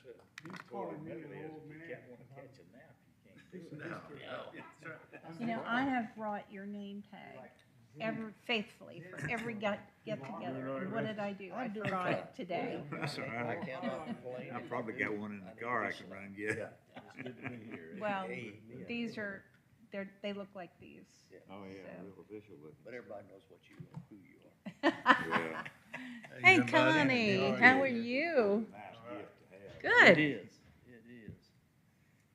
said, He's well, calling me the an middle is, old if you man. can't wanna catch a nap, you can't do it. You know, I have brought your name tag ever faithfully for every get together. And what did I do? I forgot it today. That's all I right. cannot complain. I probably got one in the car I can run and get. It's good to be here. Well, Hey, these are, they look like these. Oh, yeah, So. real official looking. But everybody knows what you, who you are. Yeah. Hey Connie, how are you? Nice gift to have. Good. It is.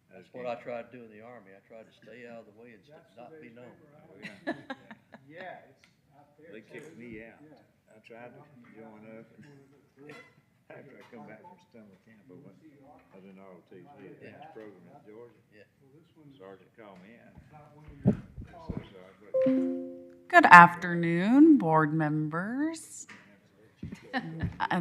That's what I tried to do in the Army. I tried to stay out of the way and not be known. Yeah, it's out there. They kicked me out. I tried to join up. After I come back from summer camp, I was in ROTC advanced program in Georgia. Yeah. Sergeant called me in. So sorry, but Good afternoon, board members.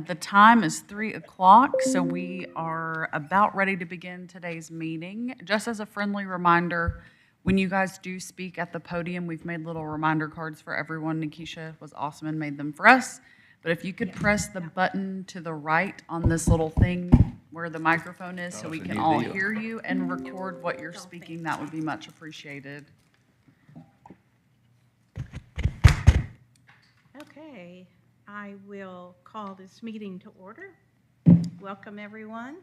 The time is 3 o'clock, so we are about ready to begin today's meeting. Just as a friendly reminder, when you guys do speak at the podium, we've made little reminder cards for everyone. Nikisha was awesome and made them for us. But if you could press the button to the right on this little thing where the microphone is, so we can all hear you and record what you're speaking, that would be much appreciated. Okay, I will call this meeting to order. Welcome, everyone.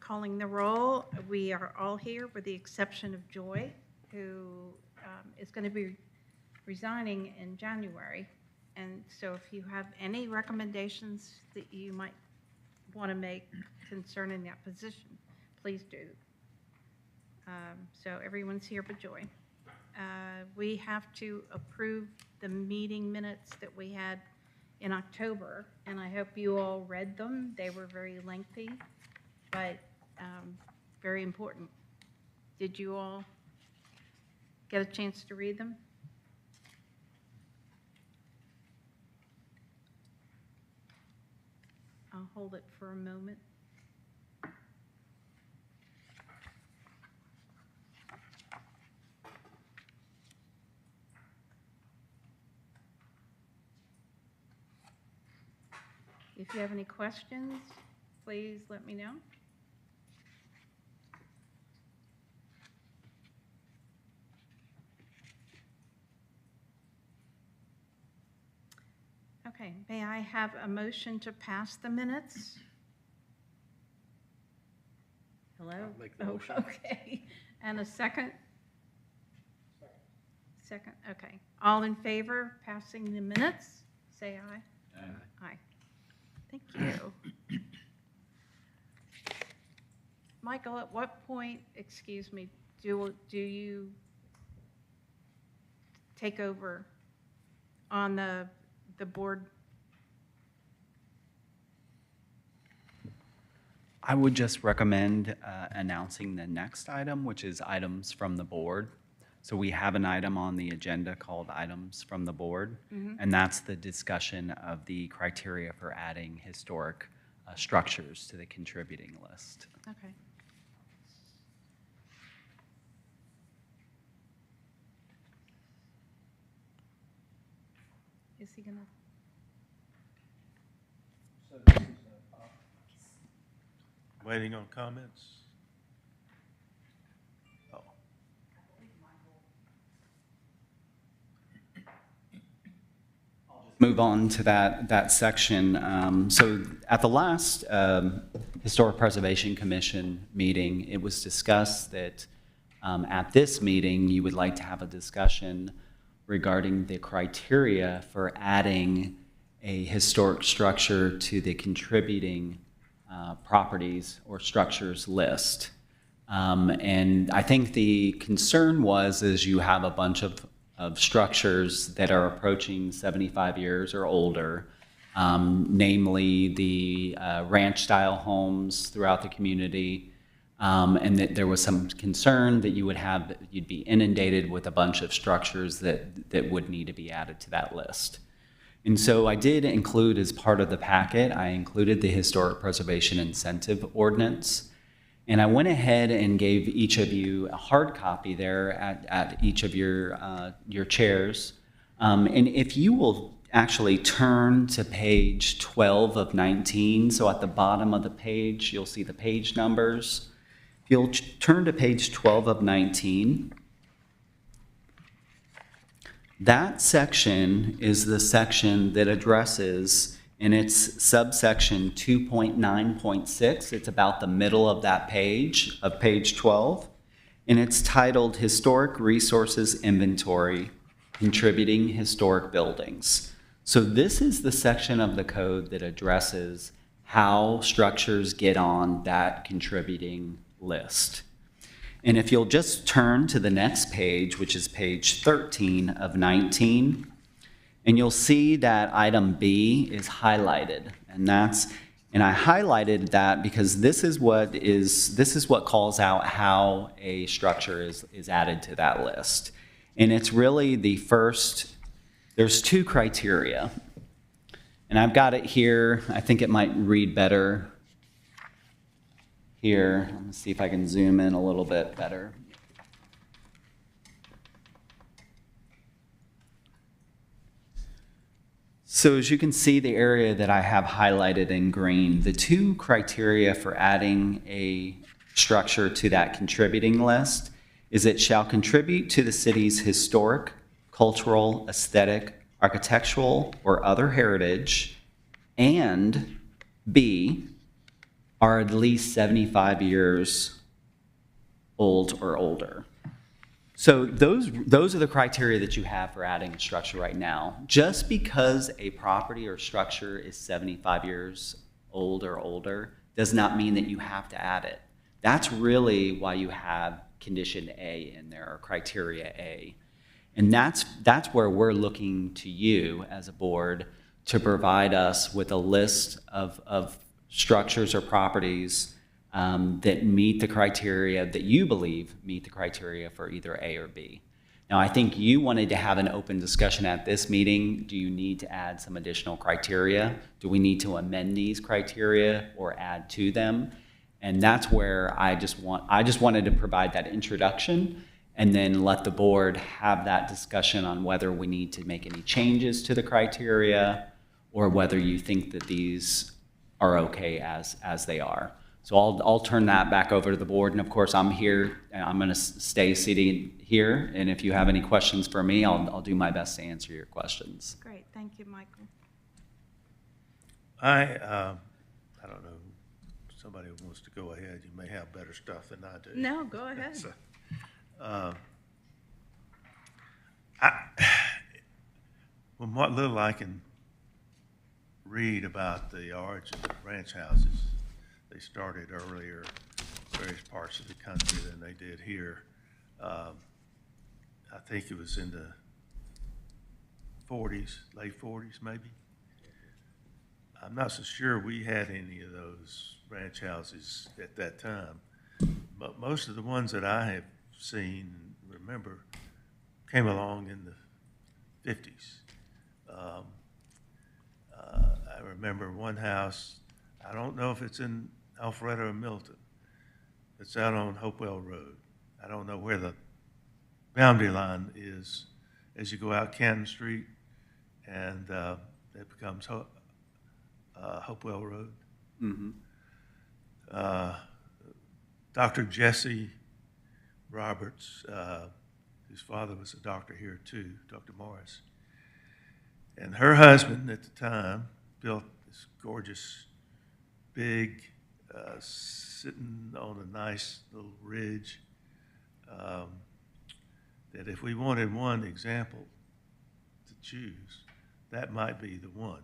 Calling the roll, we are all here with the exception of Joy, who is going to be resigning in January. And so if you have any recommendations that you might want to make concerning that position, please do. So everyone's here but Joy. We have to approve the meeting minutes that we had in October, and I hope you all read them. They were very lengthy, but very important. Did you all get a chance to read them? I'll hold it for a moment. If you have any questions, please let me know. Okay, may I have a motion to pass the minutes? Hello? I'll make the Oh, motion. okay. And a second? Second, okay. All in favor, passing the minutes? Say aye. Aye. Thank you. Michael, at what point, excuse me, do you take over on the board? I would just recommend announcing the next item, which is items from the board. So we have an item on the agenda called items from the board, and that's the discussion of the criteria for adding historic structures to the contributing list. Okay. Is he gonna? Waiting on comments? Oh. Move on to that section. So at the last Historic Preservation Commission meeting, it was discussed that at this meeting, you would like to have a discussion regarding the criteria for adding a historic structure to the contributing properties or structures list. And I think the concern is you have a bunch of structures that are approaching 75 years or older, namely the ranch-style homes throughout the community, and that there was some concern that you'd be inundated with a bunch of structures that would need to be added to that list. And so I did include, as part of the packet, I included the Historic Preservation Incentive Ordinance. And I went ahead and gave each of you a hard copy there at each of your chairs. And if you will actually turn to page 12 of 19, so at the bottom of the page, you'll see the page numbers. If you'll turn to page 12 of 19, that section is the section that addresses, in its subsection 2.9.6, it's about the middle of that page, of page 12, and it's titled Historic Resources Inventory, Contributing Historic Buildings. So this is the section of the code that addresses how structures get on that contributing list. And if you'll just turn to the next page, which is page 13 of 19, and you'll see that item B is highlighted. And I highlighted that because this is what calls out how a structure is added to that list. And it's really the first, there's two criteria. And I've got it here. I think it might read better here. Let me see if I can zoom in a little bit better. So as you can see, the area that I have highlighted in green, the two criteria for adding a structure to that contributing list is it shall contribute to the city's historic, cultural, aesthetic, architectural, or other heritage, and B, are at least 75 years old or older. So those are the criteria that you have for adding a structure right now. Just because a property or structure is 75 years old or older does not mean that you have to add it. That's really why you have condition A in there, or criteria A. And that's where we're looking to you as a board to provide us with a list of structures or properties that meet the criteria that you believe meet the criteria for either A or B. Now, I think you wanted to have an open discussion at this meeting. Do you need to add some additional criteria? Do we need to amend these criteria or add to them? And that's where I just wanted to provide that introduction and then let the board have that discussion on whether we need to make any changes to the criteria or whether you think that these are okay as they are. So I'll turn that back over to the board, and of course I'm here, and I'm going to stay seated here, and if you have any questions for me, I'll do my best to answer your questions. Great, thank you, Michael. I don't know, if somebody wants to go ahead, you may have better stuff than I do. No, go ahead. So, from what little I can read about the origin of ranch houses, they started earlier in various parts of the country than they did here. I think it was in the 40s, late 40s maybe. I'm not so sure we had any of those ranch houses at that time, but most of the ones that I have seen, remember, came along in the 50s. I remember one house, I don't know if it's in Alpharetta or Milton. It's out on Hopewell Road. I don't know where the boundary line is as you go out Canton Street, and it becomes Hopewell Road. Mm-hmm. Dr. Jesse Roberts, whose father was a doctor here too, Dr. Morris, and her husband at the time built this gorgeous, big, sitting on a nice little ridge, that if we wanted one example to choose, that might be the one.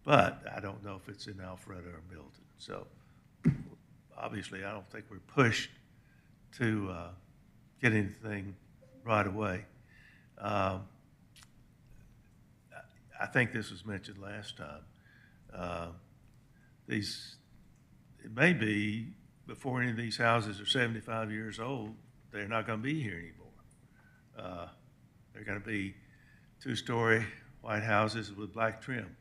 But I don't know if it's in Alpharetta or Milton. So obviously I don't think we're pushed to get anything right away. I think this was mentioned last time. It may be before any of these houses are 75 years old, they're not going to be here anymore. They're going to be two-story white houses with black trim.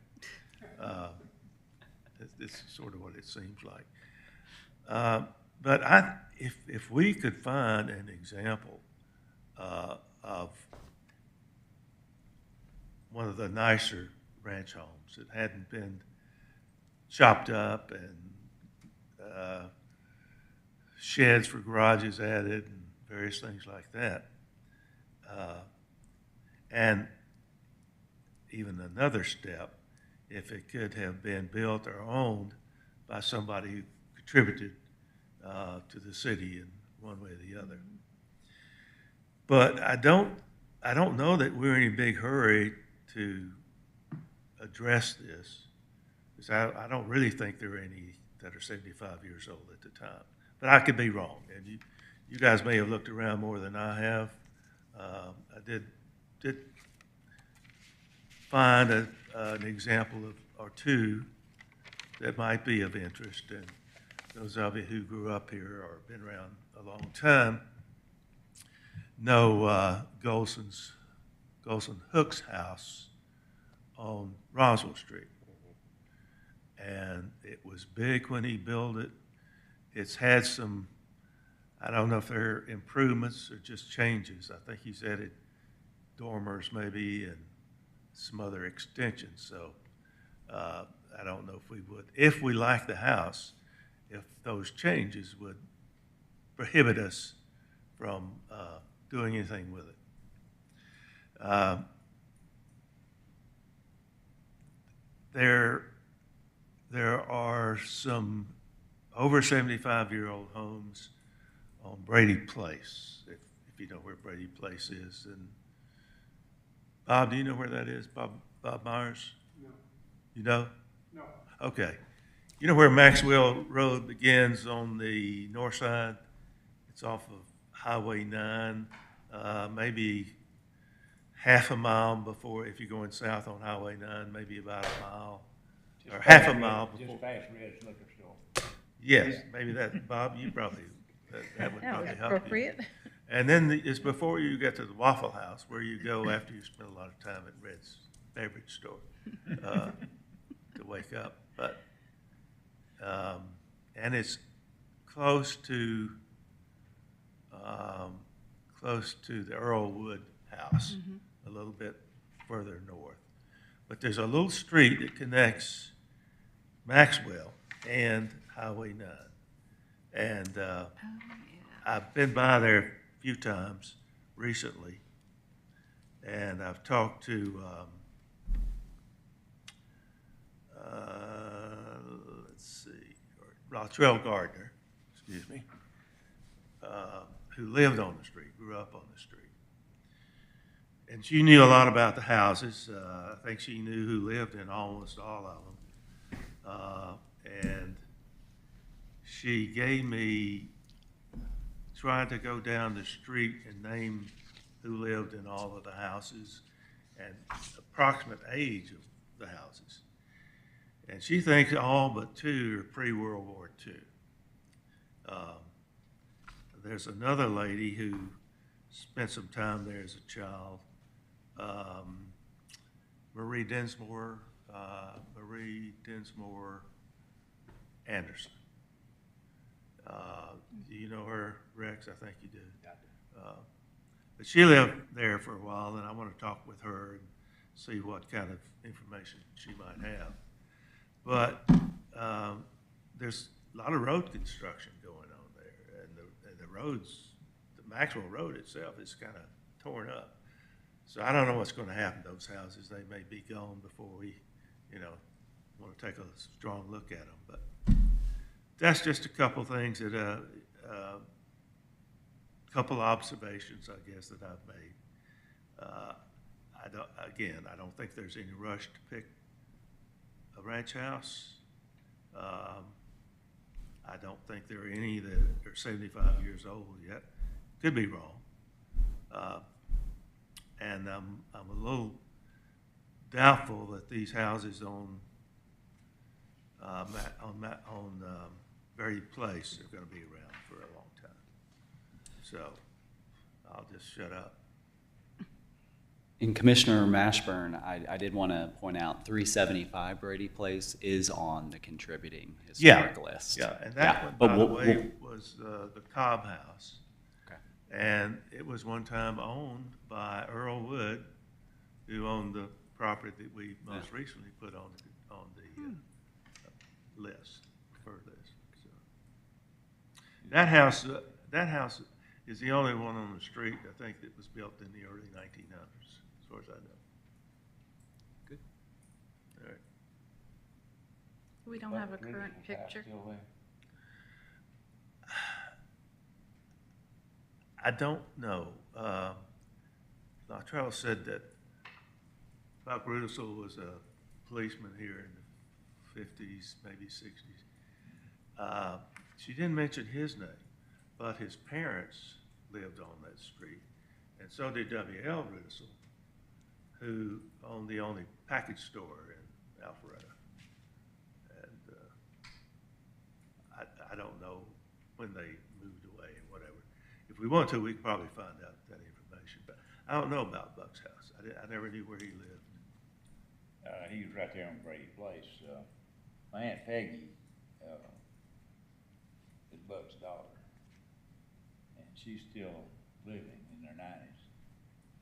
This is sort of what it seems like. But if we could find an example of one of the nicer ranch homes. It hadn't been chopped up and sheds for garages added and various things like that. And even another step, if it could have been built or owned by somebody who contributed to the city in one way or the other. But I don't know that we're in a big hurry to address this, because I don't really think there are any that are 75 years old at the time. But I could be wrong, and you guys may have looked around more than I have. I did find an example or two that might be of interest, and those of you who grew up here or been around a long time know Golson Hook's house on Roswell Street. And it was big when he built it. It's had some, I don't know if they're improvements or just changes. I think he's added dormers maybe and some other extensions. So I don't know if we would, if we like the house, if those changes would prohibit us from doing anything with it. There are some over 75-year-old homes on Brady Place, if you know where Brady Place is. And Bob, do you know where that is? Bob Myers? No. You know? No. Okay. You know where Maxwell Road begins on the north side? It's off of Highway 9, maybe half a mile before, if you're going south on Highway 9, maybe about a mile, or half a mile before. Just past Red's Liquor Store. Yes, maybe that, Bob, you probably, that would That probably was help you. appropriate. And then it's before you get to the Waffle House, where you go after you spend a lot of time at Red's Beverage Store to wake up. But and it's close to the Earlwood House, a little bit further north. But there's a little street that connects Maxwell and Highway 9, and I've been by there a few times recently, and I've talked to, let's see, Latrell Gardner, excuse me, who lived on the street, grew up on the street. And she knew a lot about the houses. I think she knew who lived in almost all of them. And she gave me, trying to go down the street and name who lived in all of the houses and approximate age of the houses. And she thinks all but two are pre-World War II. There's another lady who spent some time there as a child, Marie Dinsmore Anderson. Do you know her, Rex? I think you do. But she lived there for a while, and I want to talk with her and see what kind of information she might have. But there's a lot of road construction going on there, and the roads, the Maxwell Road itself is kind of torn up. So I don't know what's going to happen to those houses. They may be gone before we, want to take a strong look at them. But that's just a couple things that, couple observations, I guess, that I've made. I don't think there's any rush to pick a ranch house. I don't think there are any that are 75 years old yet. Could be wrong. And I'm a little doubtful that these houses on Verdi Place are going to be around for a long time. So I'll just shut up. And Commissioner Mashburn, I did want to point out 375 Brady Place is on the contributing historic list. Yeah, and that one, but by the way, was the Cobb House. Okay. And it was one time owned by Earl Wood, who owned the property that we most recently put on the list, preferred list, so. That house is the only one on the street, I think, that was built in the early 1900s, as far as I know. Good. All right. We don't have a current picture. I don't know. Luttrell said that Buck Rudisill was a policeman here in the 50s, maybe 60s. She didn't mention his name, but his parents lived on that street, and so did W.L. Rudisill, who owned the only package store in Alpharetta. And I don't know when they moved away and whatever. If we want to, we could probably find out that information, but I don't know about Buck's house. I never knew where he lived. He was right there on Brady Place. My Aunt Peggy is Buck's daughter, and she's still living in her 90s.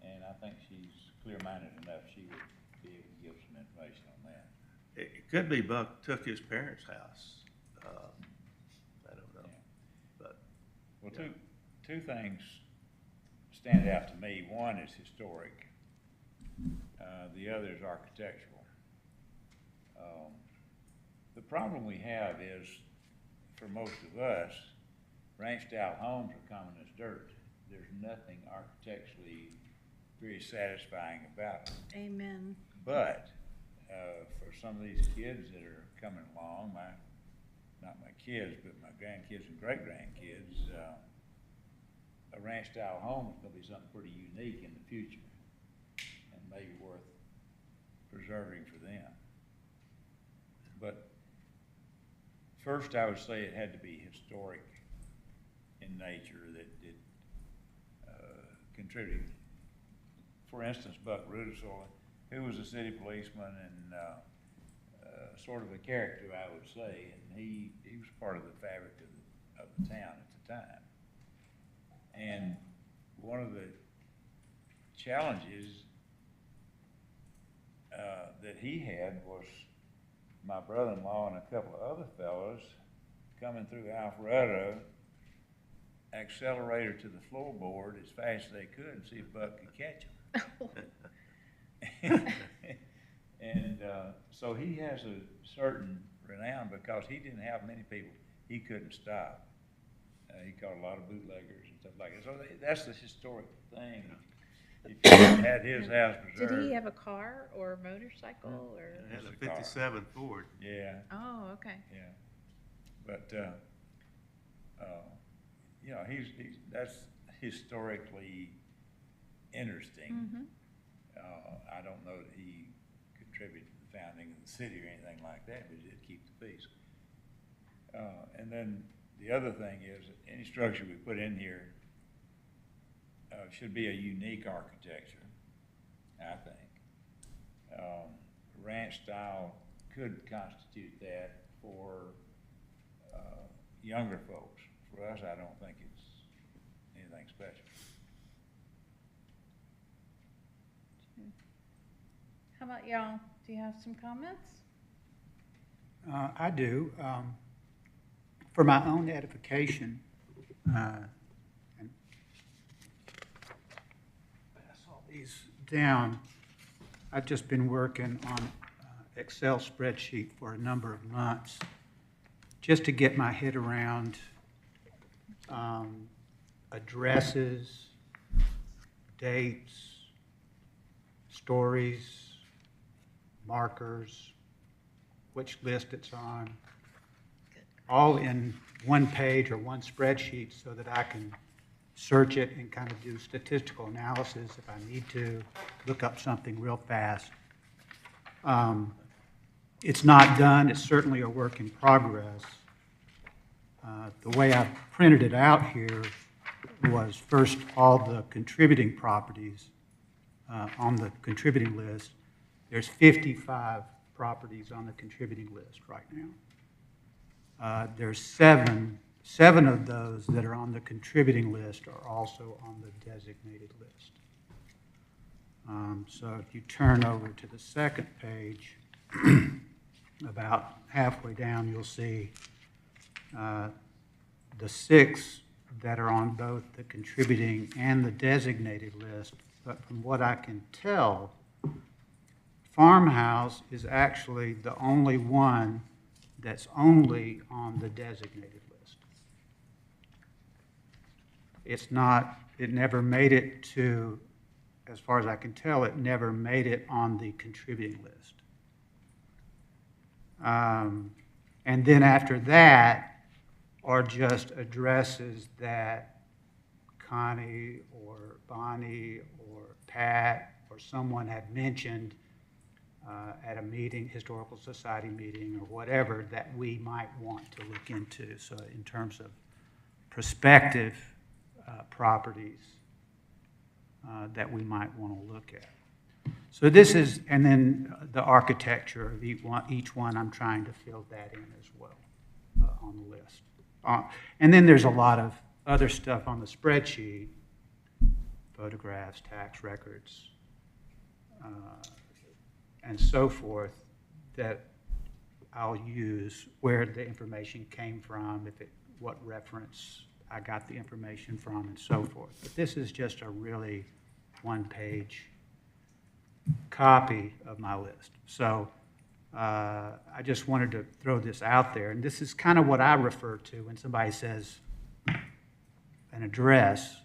And I think she's clear-minded enough she would be able to give some information on that. It could be Buck took his parents' house. I don't know, Yeah. but. Well, two things stand out to me. One is historic. The other is architectural. The problem we have is, for most of us, ranch-style homes are common as dirt. There's nothing architecturally very satisfying about them. Amen. But for some of these kids that are coming along, not my kids, but my grandkids and great-grandkids, a ranch-style home is going to be something pretty unique in the future and maybe worth preserving for them. But first, I would say it had to be historic in nature that contributed. For instance, Buck Rudisill, who was a city policeman and sort of a character, I would say, and he was part of the fabric of the town at the time. And one of the challenges that he had was my brother-in-law and a couple of other fellows coming through Alpharetta, accelerator to the floorboard as fast as they could and see if Buck could catch them. And so he has a certain renown because he didn't have many people he couldn't stop. He caught a lot of bootleggers and stuff like that. So that's the historic thing. If you had his house preserved. Did he have a car or a motorcycle or? It had It's a a car. 57 Ford. Yeah, Oh, okay. yeah. But, you know, that's historically interesting. Mm-hmm. I don't know that he contributed to the founding of the city or anything like that, but he did keep the peace. And then the other thing is, any structure we put in here should be a unique architecture, I think. Ranch style could constitute that for younger folks. For us, I don't think it's anything special. How about y'all? Do you have some comments? I do. For my own edification, and pass all these down, I've just been working on Excel spreadsheet for a number of months just to get my head around addresses, dates, stories, markers, which list it's on, all in one page or one spreadsheet so that I can search it and kind of do statistical analysis if I need to, look up something real fast. It's not done. It's certainly a work in progress. The way I printed it out here was first all the contributing properties on the contributing list. There's 55 properties on the contributing list right now. There's seven of those that are on the contributing list are also on the designated list. So if you turn over to the second page, about halfway down, you'll see the 6 that are on both the contributing and the designated list. But from what I can tell, Farmhouse is actually the only one that's only on the designated list. It's not, it never made it to, as far as I can tell, it never made it on the contributing list. And then after that are just addresses that Connie or Bonnie or Pat or someone had mentioned at a meeting, historical society meeting or whatever, that we might want to look into. So in terms of prospective properties that we might want to look at. So this is, and then the architecture of each one, I'm trying to fill that in as well on the list. And then there's a lot of other stuff on the spreadsheet, photographs, tax records, and so forth, that I'll use where the information came from, what reference I got the information from, and so forth. But this is just a really one-page copy of my list. So I just wanted to throw this out there. And this is kind of what I refer to when somebody says an address.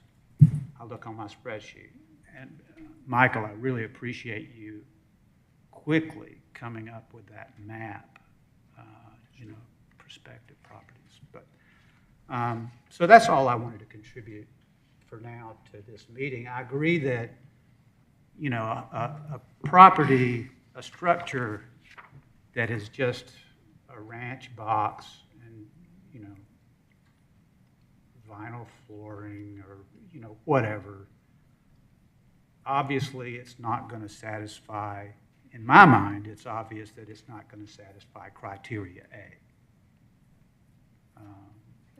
I look on my spreadsheet. And Michael, I really appreciate you quickly coming up with that map, prospective properties. But so that's all I wanted to contribute for now to this meeting. I agree that, a property, a structure that is just a ranch box and, vinyl flooring or, whatever, obviously it's not going to satisfy, in my mind, it's obvious that it's not going to satisfy criteria A.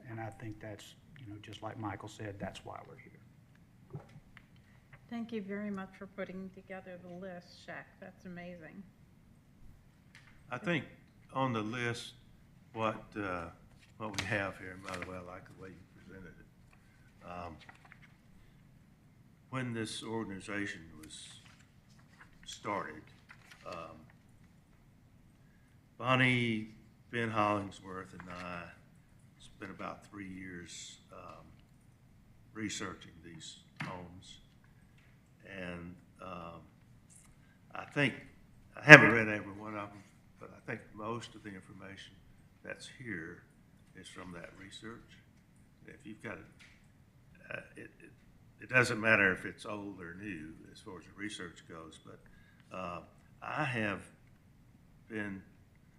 And I think that's, just like Michael said, that's why we're here. Thank you very much for putting together the list, Shaq. That's amazing. I think on the list, what we have here, and by the way, I like the way you presented it. When this organization was started, Bonnie, Ben Hollingsworth, and I spent about 3 years researching these homes. And I think, I haven't read every one of them, but I think most of the information that's here is from that research. If you've got it doesn't matter if it's old or new as far as the research goes, but I have been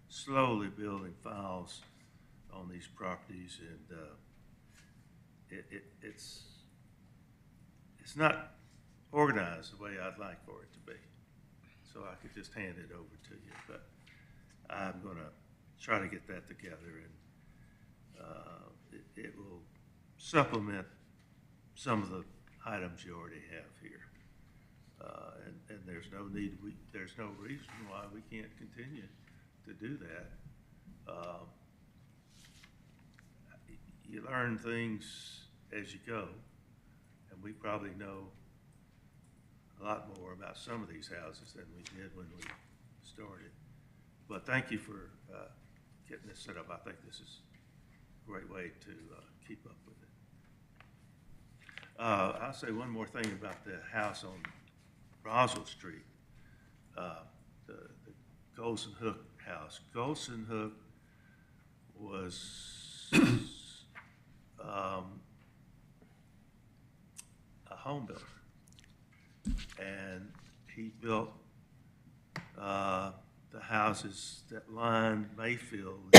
slowly building files on these properties, and it's not organized the way I'd like for it to be. So I could just hand it over to you, but I'm going to try to get that together, and it will supplement some of the items you already have here. And there's no need, there's no reason why we can't continue to do that. You learn things as you go, and we probably know a lot more about some of these houses than we did when we started. But thank you for getting this set up. I think this is a great way to keep up with it. I'll say one more thing about the house on Roswell Street, the Golson Hook house. Golson Hook was a home builder, and he built the houses that line Mayfield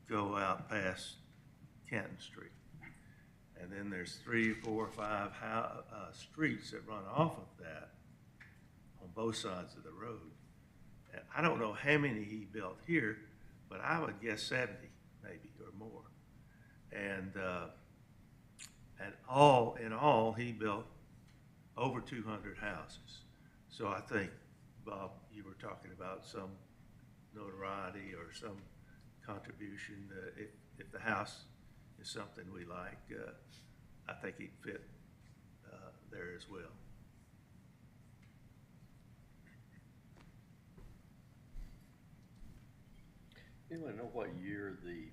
go out past Canton Street. And then there's 3, 4, 5 streets that run off of that on both sides of the road. And I don't know how many he built here, but I would guess 70 maybe or more. And all in all, he built over 200 houses. So I think, Bob, you were talking about some notoriety or some contribution. If the house is something we like, I think he'd fit there as well. Anyone know what year the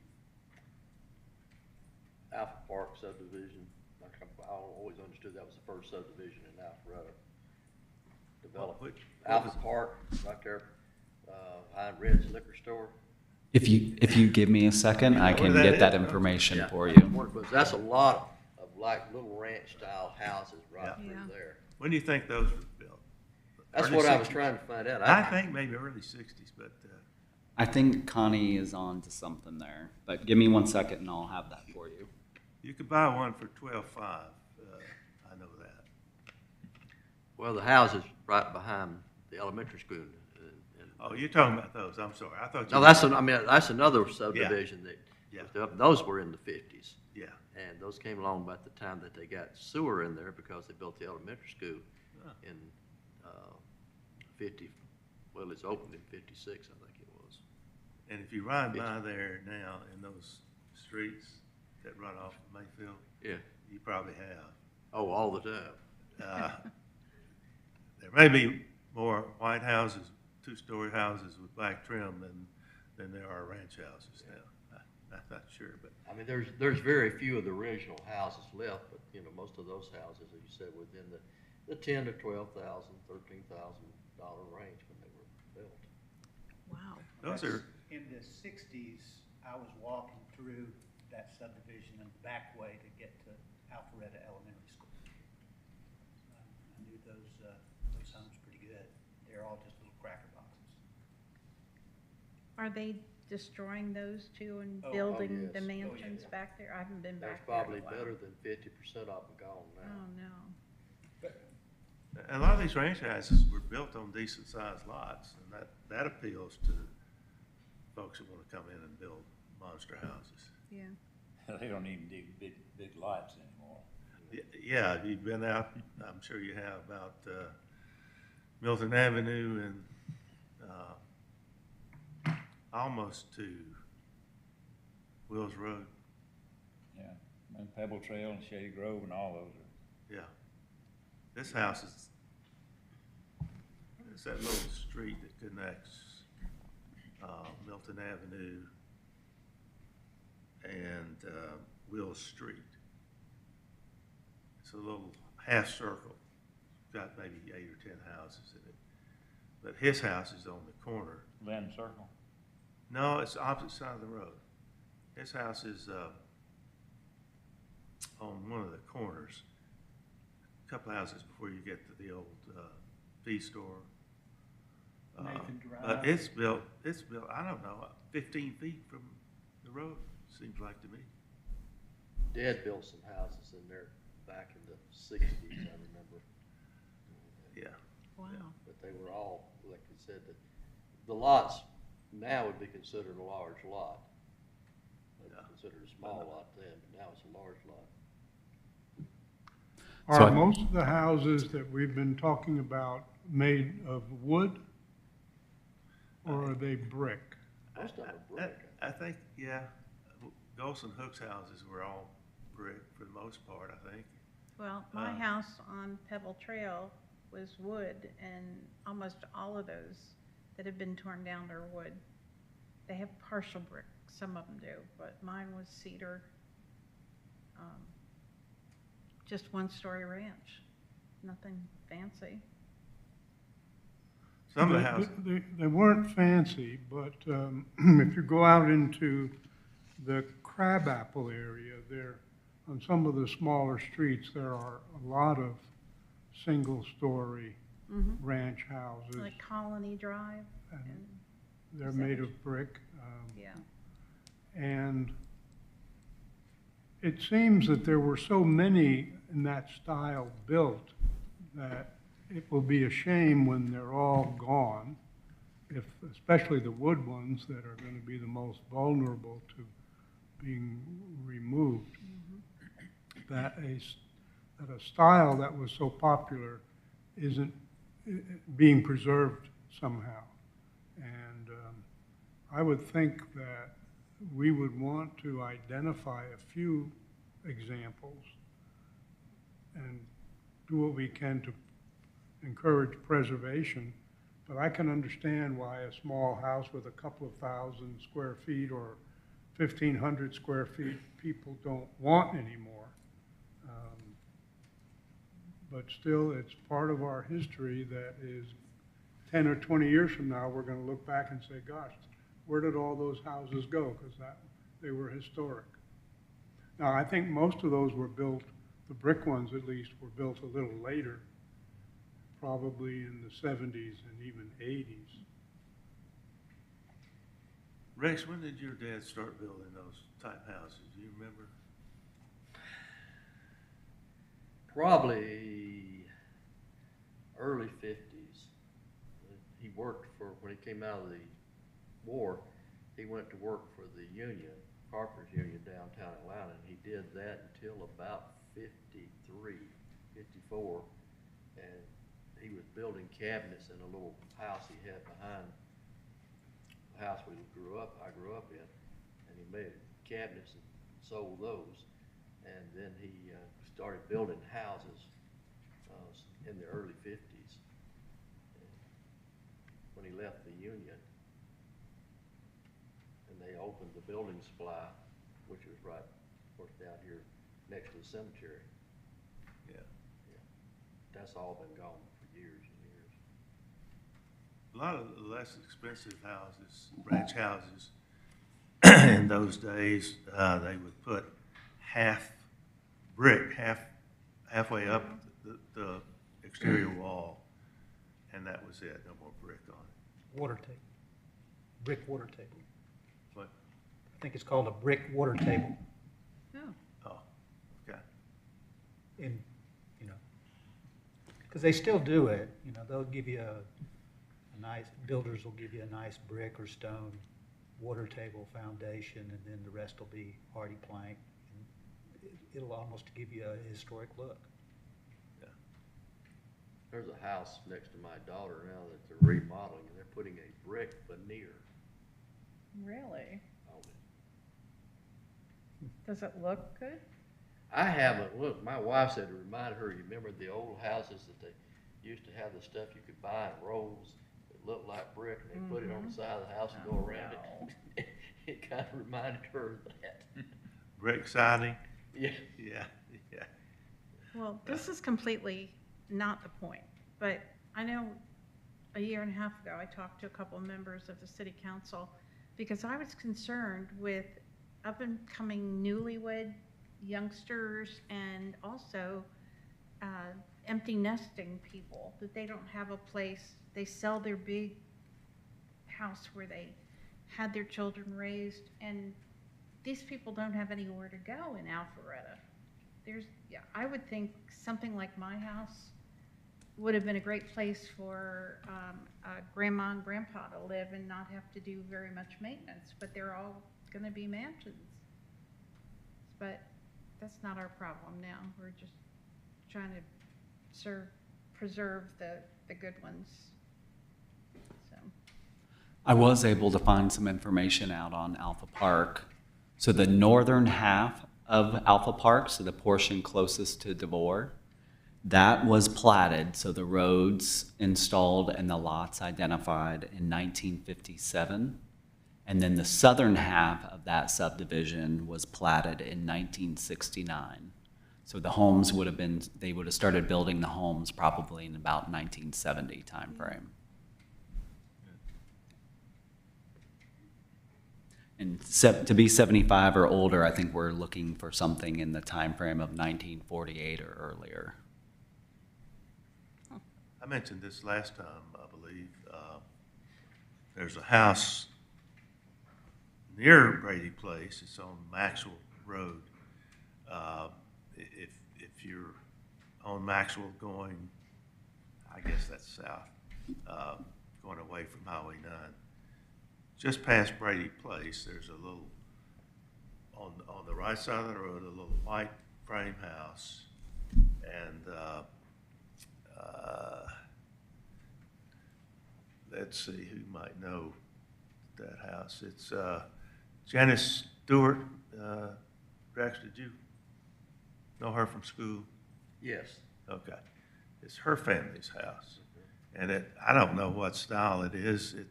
Alpha Park subdivision, I always understood that was the first subdivision in Alpharetta developed. What Alpha was it? Park, right there, behind Red's Liquor Store. If you give me a second, I can that get is? that information Yeah. for you. That's a lot of like little ranch-style houses right Yeah. Yeah. through there. When do you think those were built? That's Early what I was 60s? trying to find out. I think maybe early 60s, but I think Connie is on to something there, but give me 1 second and I'll have that for you. you could buy one for $12,500. I know that. Well, the house is right behind the elementary school. Oh, you're talking about those. I'm sorry. I thought you. No, that's another subdivision that, Yeah. those were in the 50s. Yeah. And those came along about the time that they got sewer in there because they built the elementary school Huh. in 50, well, it's opened in 56, I think it was. And if you ride by there now in those streets that run off of Mayfield, Yeah. you probably have. Oh, all the time. There may be more white houses, two-story houses with black trim than there are ranch houses now. I'm not sure, but I mean, there's very few of the original houses left, but, most of those houses, as you said, within the 10 to 12,000, $13,000 range when they were built. Wow. those are, In the 60s, I was walking through that subdivision in the back way to get to Alpharetta Elementary School. I knew those homes pretty good. They're all just little cracker boxes. Are they destroying those two and Oh, building the yes. mansions back there? I haven't been That's back there in a probably while. better than 50% of them gone Oh, now. no. a lot of these ranch houses were built on decent-sized lots, and that appeals to folks who want to come in and build monster houses. Yeah. They don't even dig big lots anymore. Yeah, you've been out, I'm sure you have, about Milton Avenue and almost to Wills Road. Yeah, and Pebble Trail and Shady Grove and all those are. Yeah. This house is, it's that little street that connects Milton Avenue and Wills Street. It's a little half circle, got maybe 8 or 10 houses in it. But his house is on the corner. Lynn Circle. No, it's the opposite side of the road. His house is on one of the corners, a couple of houses before you get to the old feed store. Nathan Drive. But it's built, I don't know, 15 feet from the road, seems like to me. Dad built some houses in there back in the 60s, I remember. Yeah. Wow. But they were all, like you said, the lots now would be considered a large lot. They were Yeah. considered a small lot then, but now it's a large lot. So Are I- most of the houses that we've been talking about made of wood? Or are they brick? Most of them are brick. I think, yeah, Golson Hook's houses were all brick for the most part, I think. Well, my house on Pebble Trail was wood, and almost all of those that have been torn down are wood. They have partial brick, some of them do, but mine was cedar. Just one-story ranch, nothing fancy. Some of the They- houses, They weren't fancy, but if you go out into the Crabapple area, there, on some of the smaller streets, there are a lot of single-story ranch houses. Like Colony Drive, and and, They're made of brick. yeah. And it seems that there were so many in that style built that it will be a shame when they're all gone, especially the wood ones that are going to be the most vulnerable to being removed, that a style that was so popular isn't being preserved somehow. And I would think that we would want to identify a few examples and do what we can to encourage preservation. But I can understand why a small house with a couple of thousand square feet or 1,500 square feet people don't want anymore. But still, it's part of our history that is 10 or 20 years from now, we're going to look back and say, gosh, where did all those houses go? Because they were historic. Now, I think most of those were built, the brick ones at least, were built a little later, probably in the 70s and even 80s. Rex, when did your dad start building those type houses? Do you remember? Probably early 50s. He worked for, when he came out of the war, he went to work for the union, Carpenters Union downtown Atlanta, and he did that until about 53, 54. And he was building cabinets in a little house he had behind the house I grew up in. And he made cabinets and sold those. And then he started building houses in the early 50s. When he left the union, and they opened the building supply, which was right, of course, down here next to the cemetery. Yeah. That's all been gone for years and years. A lot of the less expensive houses, ranch houses, in those days, they would put half brick, halfway up the exterior wall, and that was it, no more brick on it. Water table, brick water table. But, I think it's called a brick water table. Oh, oh, okay. And, you know, because they still do it, you know, they'll give you a nice, builders will give you a nice brick or stone water table foundation, and then the rest will be hardy plank. And it'll almost give you a historic look. Yeah. There's a house next to my daughter now that they're remodeling, and they're putting a brick veneer really? on it. Does it look good? I haven't looked. My wife said it reminded her, you remember the old houses that they used to have the stuff you could buy in rolls that looked like brick, and they put it on the side of the house and go around it? It kind of reminded her of that. Brick siding? Yeah. Yeah, yeah. Well, this is completely not the point, but I know a year and a half ago, I talked to a couple of members of the city council because I was concerned with up and coming newlywed youngsters and also empty nesting people, that they don't have a place. They sell their big house where they had their children raised, and these people don't have anywhere to go in Alpharetta. I would think something like my house would have been a great place for grandma and grandpa to live and not have to do very much maintenance, but they're all gonna be mansions. But that's not our problem now. We're just trying to preserve the good ones. So. I was able to find some information out on Alpha Park. So the northern half of Alpha Park, so the portion closest to DeVore, that was platted, so the roads installed and the lots identified in 1957. And then the southern half of that subdivision was platted in 1969. So the homes would have been, they would have started building the homes probably in about 1970 timeframe. And to be 75 or older, I think we're looking for something in the timeframe of 1948 or earlier. I mentioned this last time, I believe. There's a house near Brady Place. It's on Maxwell Road. If you're on Maxwell going, I guess that's south, going away from Highway 9. Just past Brady Place, there's a little, on the right side of the road, a little white frame house, And let's see who might know that house. It's Janice Stewart. Rex, did you know her from school? Yes. Okay. It's her family's house. And I don't know what style it is. It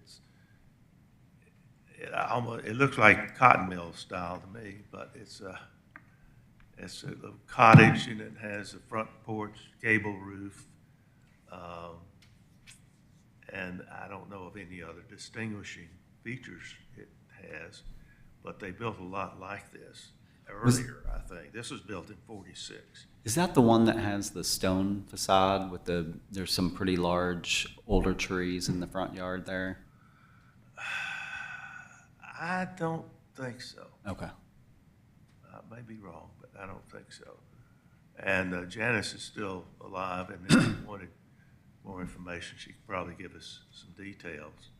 looks like cotton mill style to me, but it's a cottage, and it has a front porch, gable roof. And I don't know of any other distinguishing features it has, but they built a lot like this earlier, I think. This was built in 46. Is that the one that has the stone facade with there's some pretty large older trees in the front yard there? I don't think so. Okay. I may be wrong, but I don't think so. And Janice is still alive, and if you wanted more information, she could probably give us some details.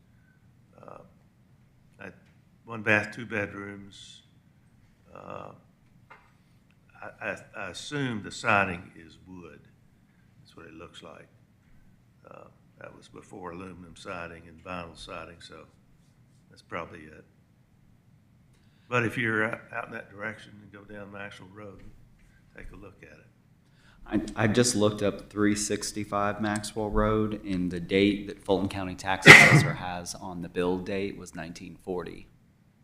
One bath, 2 bedrooms. I assume the siding is wood. That's what it looks like. That was before aluminum siding and vinyl siding, so that's probably it. But if you're out in that direction and go down Maxwell Road, take a look at it. I just looked up 365 Maxwell Road, and the date that Fulton County Tax Assessor has on the build date was 1940.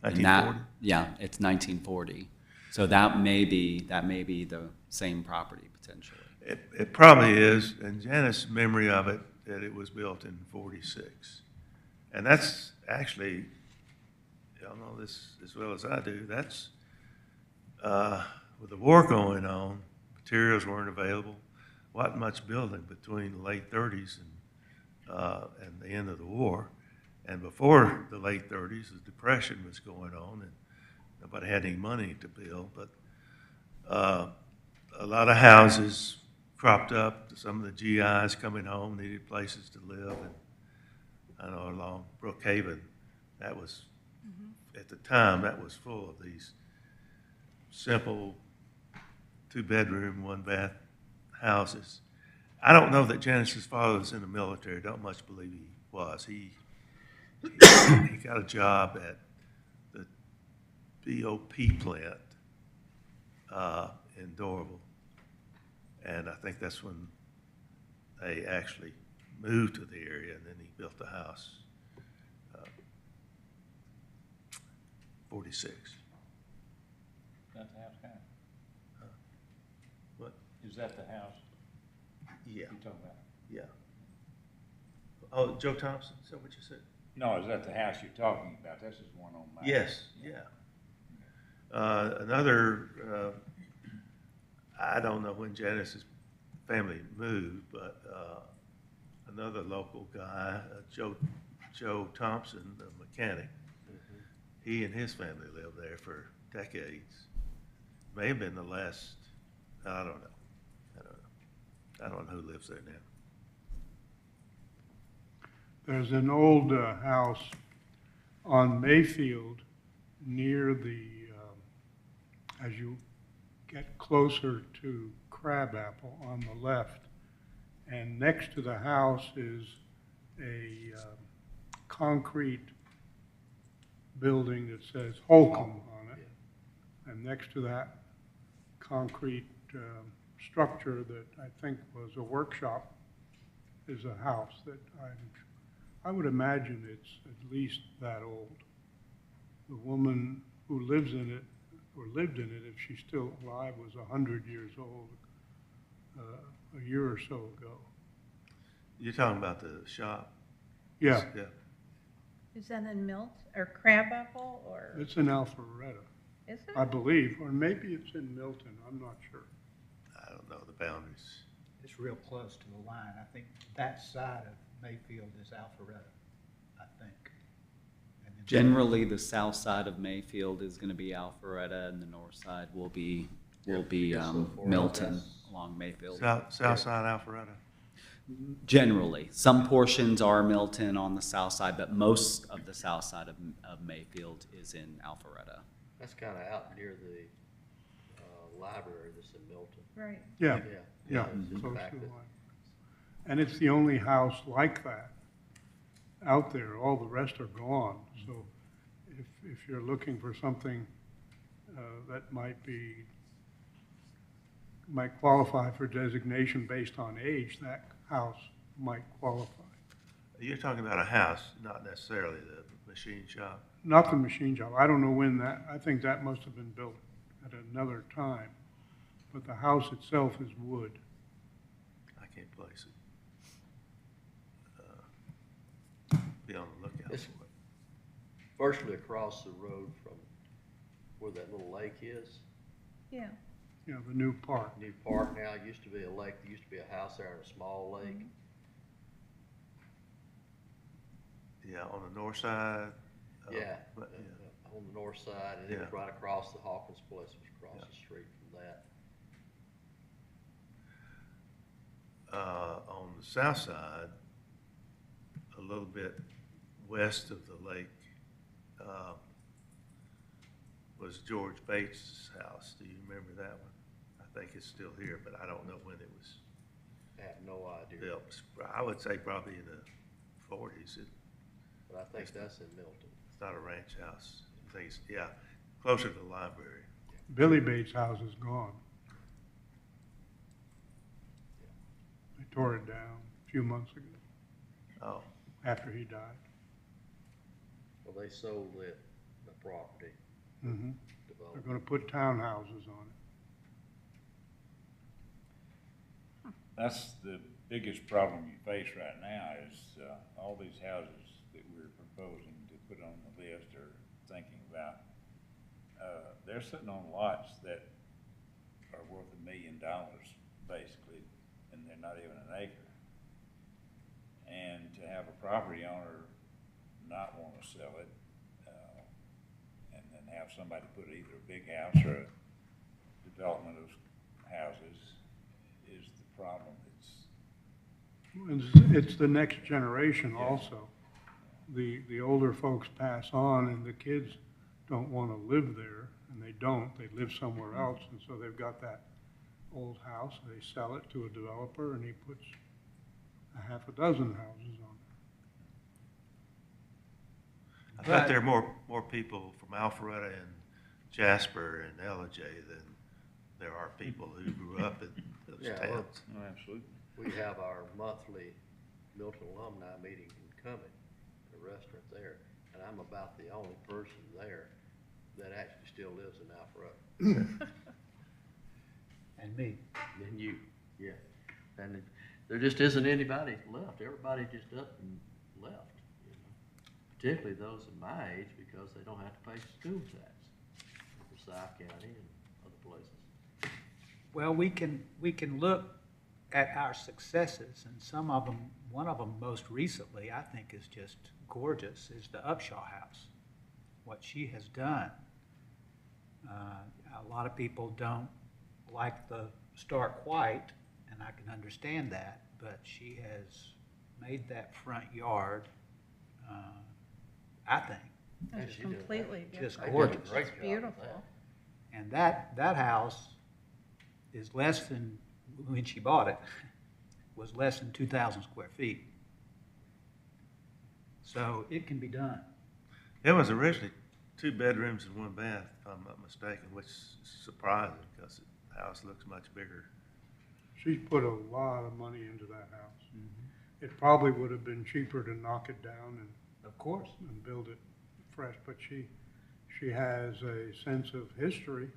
And that, 1940? yeah, it's 1940. So that may be the same property potentially. It probably is, and Janice's memory of it, that it was built in 46. And that's actually, y'all know this as well as I do, that's, with the war going on, materials weren't available, wasn't much building between the late 30s and the end of the war. And before the late 30s, the Depression was going on, and nobody had any money to build, but a lot of houses cropped up. Some of the GIs coming home needed places to live, and I know along Brookhaven, that was, at the time, that was full of these simple 2-bedroom, 1-bath houses. I don't know that Janice's father was in the military. Don't much believe he was. He got a job at the BOP plant in Dorville, and I think that's when they actually moved to the area, and then he built the house. 46. That the house kind What? Is that the house Yeah, you're talking about? yeah. Oh, Joe Thompson, is that what you said? No, is that the house you're talking about? This is one on my. Yes, yeah. Another, I don't know when Janice's family moved, but another local guy, Joe Thompson, the mechanic, he and his family lived there for decades. May have been the last, I don't know. I don't know who lives there now. There's an old house on Mayfield near the, as you get closer to Crabapple on the left. And next to the house is a concrete building that says Holcomb on it. And next to that concrete structure that I think was a workshop is a house that I would imagine it's at least that old. The woman who lives in it, or lived in it, if she's still alive, was 100 years old a year or so ago. You're talking about the shop? Yeah, Yeah. Is that in Milt, or Crabapple, or, it's in Alpharetta, is I it? believe, or maybe it's in Milton, I'm not sure. I don't know the boundaries. It's real close to the line. I think that side of Mayfield is Alpharetta, I think. And then- Generally, the south side of Mayfield is going to be Alpharetta, and the north side will be Milton along Mayfield. South side Alpharetta? Generally, some portions are Milton on the south side, but most of the south side of Mayfield is in Alpharetta. That's kind of out near the library that's in Milton. Right. Yeah, yeah. It's just close back to the there. line. And it's the only house like that out there. All the rest are gone. So if you're looking for something that might qualify for designation based on age, that house might qualify. You're talking about a house, not necessarily the machine shop. Not the machine shop. I don't know when that, I think that must have been built at another time. But the house itself is wood. I can't place it. Be on the lookout It's- for it. Virtually across the road from where that little lake is. Yeah. You know, the new park. New park now, it used to be a lake, there used to be a house there and a small lake. Yeah, on the north side. Yeah, But, yeah. on the north side, and it was Yeah. right across the Hawkins place, was across Yeah. the street from that. On the south side, a little bit west of the lake, was George Bates' house. Do you remember that one? I think it's still here, but I don't know when it was I have no idea, built. I would say probably in the 40s. but I think that's in Milton. It's not a ranch house. I think it's, yeah, closer to the library. Billy Bates' house is gone. They tore it down a few months ago, Oh, after he died. Well, they sold the property, Mhm. They're developed. gonna put townhouses on it. That's the biggest problem you face right now is, all these houses that we're proposing to put on the list or thinking about, they're sitting on lots that are worth $1 million, basically, and they're not even an acre. And to have a property owner not want to sell it, and then have somebody put either a big house or a development of houses is the problem. It's the next generation also. The older folks pass on and the kids don't want to live there, and they don't, they live somewhere else, and so they've got that old house, they sell it to a developer, and he puts a half a dozen houses on I thought there are more people from Alpharetta and Jasper and LJ than there are people who grew up in those Yeah, well, towns. Oh, absolutely. We have our monthly Milton alumni meeting coming, the restaurant there, and I'm about the only person there that actually still lives in Alpharetta. And me. Than you, yeah. And there just isn't anybody left. Everybody just up and left, you know. Particularly those of my age, because they don't have to pay school tax in Forsyth County and other places. Well, we can look at our successes, and some of them, one of them most recently, I think is just gorgeous, is the Upshaw House. What she has done. A lot of people don't like the Stark White, and I can understand that, but she has made that front yard, I think, It's she did. completely Just different. gorgeous. They did a great It's job with beautiful. that. and that house is less than, when she bought it, was less than 2,000 square feet. So it can be done. It was originally 2 bedrooms and 1 bath, if I'm not mistaken, which is surprising because the house looks much bigger. She's put a lot of money into that house. It probably would have been cheaper to knock it down Of course. and build it fresh, but she has a sense of history,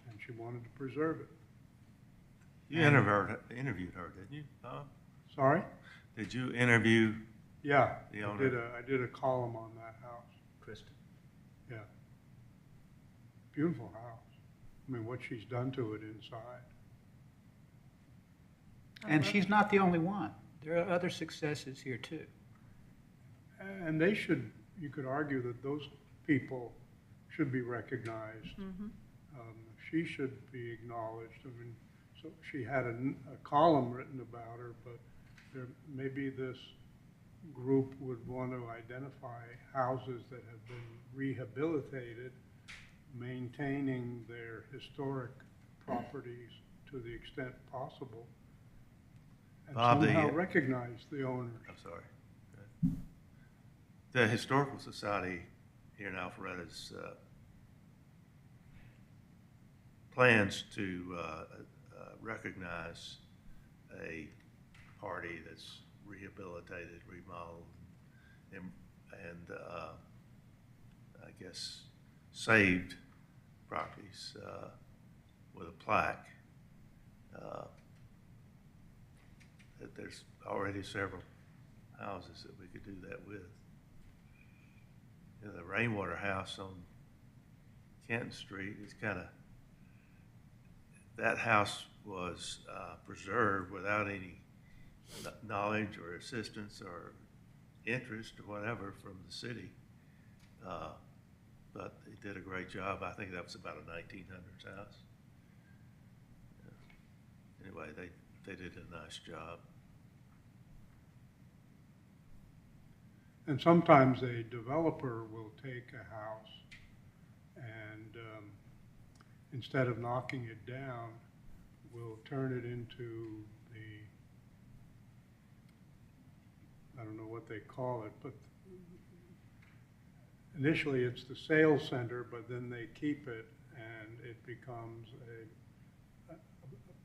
and she wanted to preserve it. You interviewed her, didn't you, Bob? Sorry? Did you interview? Yeah, The I owner. did a column on that house, Kristen. yeah. Beautiful house. I mean, what she's done to it inside. And she's not the only one. There are other successes here too. And they should, you could argue that those people should be recognized. She should be acknowledged. I mean, so she had a column written about her, but there, maybe this group would want to identify houses that have been rehabilitated, maintaining their historic properties to the extent possible. And Bob, somehow recognize the owners. I'm sorry. The Historical Society here in Alpharetta's plans to recognize a party that's rehabilitated, remodeled, and I guess saved properties with a plaque. That there's already several houses that we could do that with. You know, the Rainwater House on Kenton Street is kind of, that house was preserved without any knowledge or assistance or interest or whatever from the city. But they did a great job. I think that was about a 1900s house. Anyway, they did a nice job. And sometimes a developer will take a house and instead of knocking it down, will turn it into the, I don't know what they call it, but initially it's the sales center, but then they keep it and it becomes a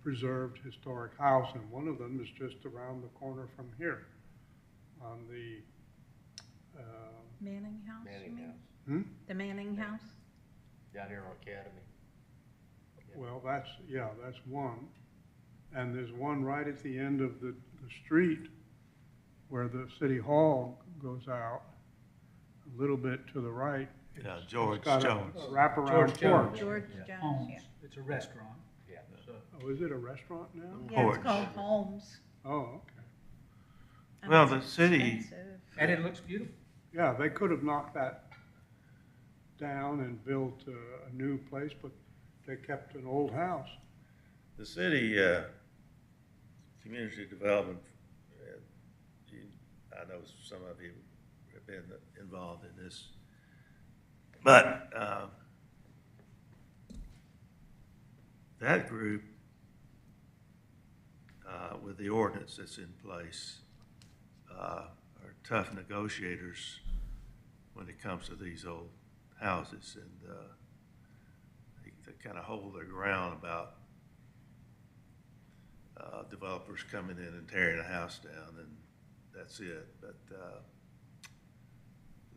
preserved historic house. And one of them is just around the corner from here on the Manning House, you Manning mean? House, The Manning House? down here on Academy. Well, that's one. And there's one right at the end of the street where the city hall goes out, a little bit to the right. Yeah, It's George got a Jones. wraparound George Jones. porch. George Jones, Homes. yeah. It's a restaurant. Yeah. So, Oh, is it a restaurant now? Yeah, it's Porch. called Holmes. Oh, okay. And Well, it's the city- expensive. and it looks beautiful. Yeah, they could have knocked that down and built a new place, but they kept an old house. The city, community development, I know some of you have been involved in this, but that group, with the ordinance that's in place, are tough negotiators when it comes to these old houses, and they kind of hold their ground about developers coming in and tearing a house down, and that's it. But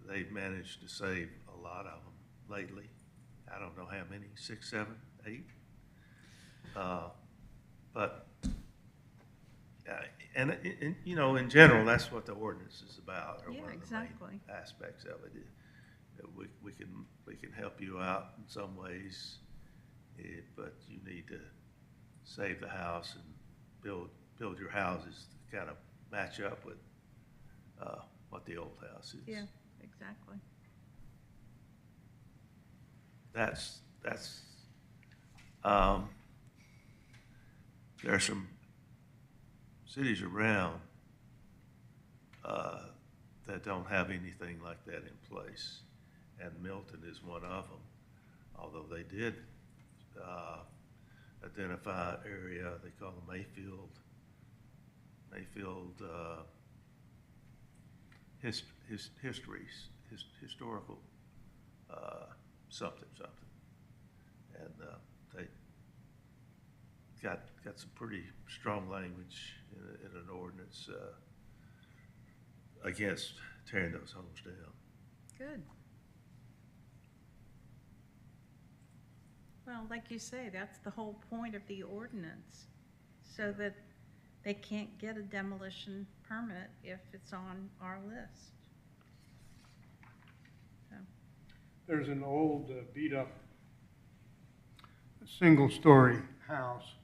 they've managed to save a lot of them lately. I don't know how many, 6, 7, 8. But and you know, in general, that's what the ordinance is about, or Yeah, one of the exactly. main aspects of it. We can help you out in some ways, but you need to save the house and build your houses to kind of match up with what the old house is. Yeah, exactly. There are some cities around that don't have anything like that in place, and Milton is one of them. Although they did identify an area they call Mayfield historical something, and they got some pretty strong language in an ordinance against tearing those homes down. Good. Well, like you say, that's the whole point of the ordinance, so that they can't get a demolition permit if it's on our list. So, There's an old beat-up single-story house.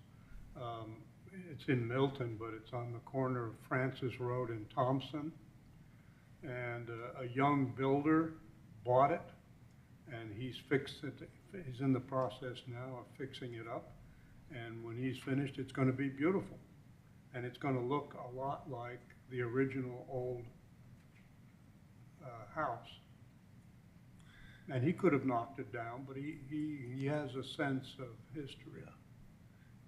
It's in Milton, but it's on the corner of Francis Road and Thompson. And a young builder bought it, and he's fixed it. He's in the process now of fixing it up. And when he's finished, it's going to be beautiful. And it's going to look a lot like the original old house. And he could have knocked it down, but he has a sense of history.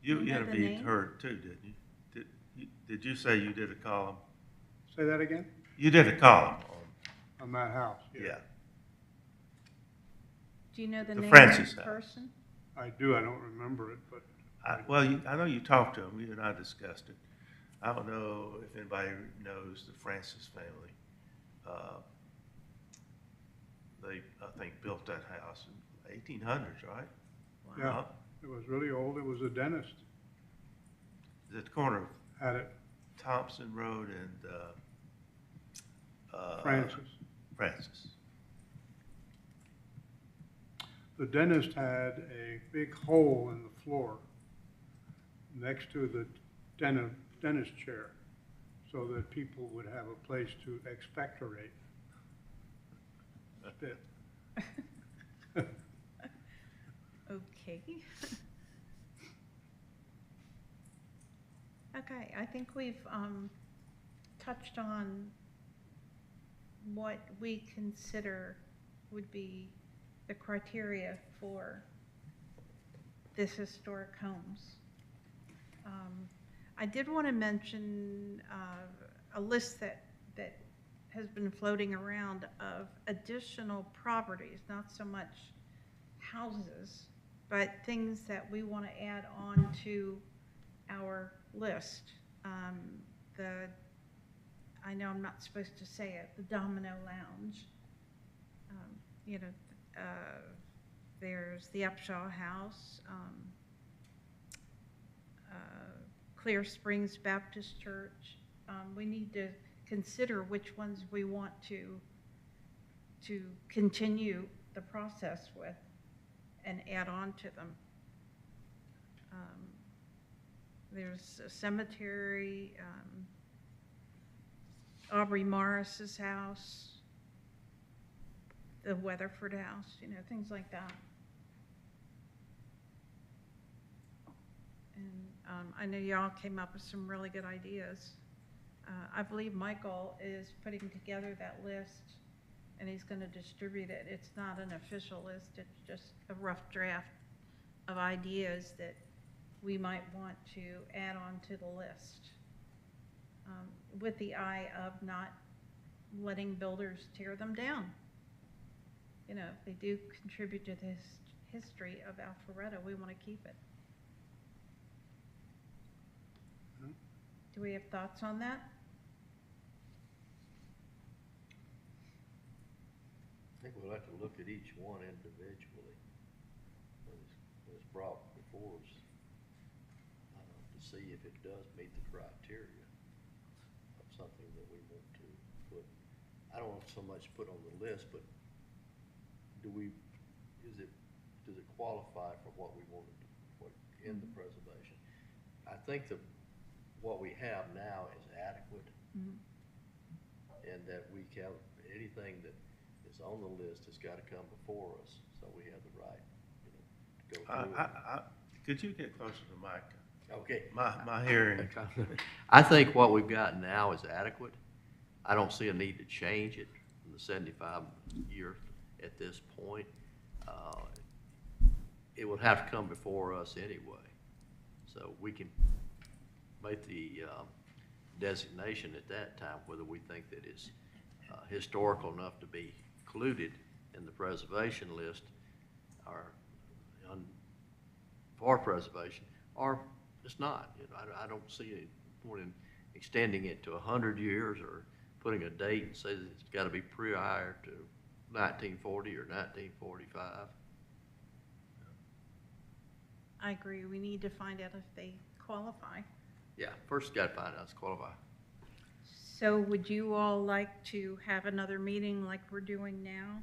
You You know the interviewed name? her too, didn't you? Did you say you did a column? Say that again? You did a column on, On that house? yeah. Do you know the The name Francis of the house. person? I do, I don't remember it, but Well, I know you talked to him, you and I discussed it. I don't know if anybody knows the Francis family. They, I think, built that house in 1800s, right? yeah, it was really old. It was a dentist, It's at the corner of had it, Thompson Road and, Francis. Francis. The dentist had a big hole in the floor next to the dentist chair, so that people would have a place to expectorate. Spit. Okay. Okay, I think we've touched on what we consider would be the criteria for this historic homes. I did want to mention a list that has been floating around of additional properties, not so much houses, but things that we want to add on to our list. I know I'm not supposed to say it, the Domino Lounge. You know, there's the Upshaw House, Clear Springs Baptist Church. We need to consider which ones we want to continue the process with and add on to them. There's a cemetery, Aubrey Morris's house, the Weatherford House, you know, things like that. And I know y'all came up with some really good ideas. I believe Michael is putting together that list, and he's going to distribute it. It's not an official list, it's just a rough draft of ideas that we might want to add on to the list, with the eye of not letting builders tear them down. You know, if they do contribute to this history of Alpharetta, we want to keep it. Do we have thoughts on that? I think we'll have to look at each one individually when it's brought before us, to see if it does meet the criteria of something that we want to put. I don't want so much put on the list, but does it qualify for what we wanted to put in the preservation? I think what we have now is adequate, and that we can, anything that is on the list has got to come before us, so we have the right, to go through it. Could you get closer to the mic? Okay. My hearing. I think what we've got now is adequate. I don't see a need to change it from the 75 year at this point. It would have to come before us anyway, so we can make the designation at that time, whether we think that it's historical enough to be included in the preservation list or for preservation, or it's not. You know, I don't see any point in extending it to 100 years or putting a date and say that it's got to be prior to 1940 or 1945. I agree. We need to find out if they qualify. Yeah, first got to find out it's qualified. So would you all like to have another meeting like we're doing now?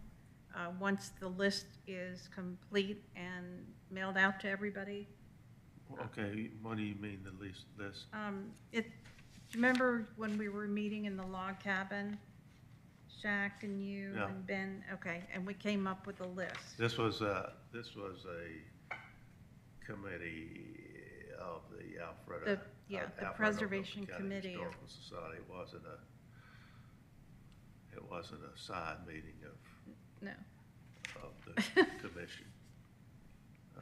Once the list is complete and mailed out to everybody? Okay, what do you mean the list? Do you remember when we were meeting in the log cabin? Shaq and you Yeah. and Ben? Okay, and we came up with a list. This was a committee of the Alpharetta. The Alpharetta Preservation County Committee of- Historical Society. It wasn't a side meeting No. of the commission.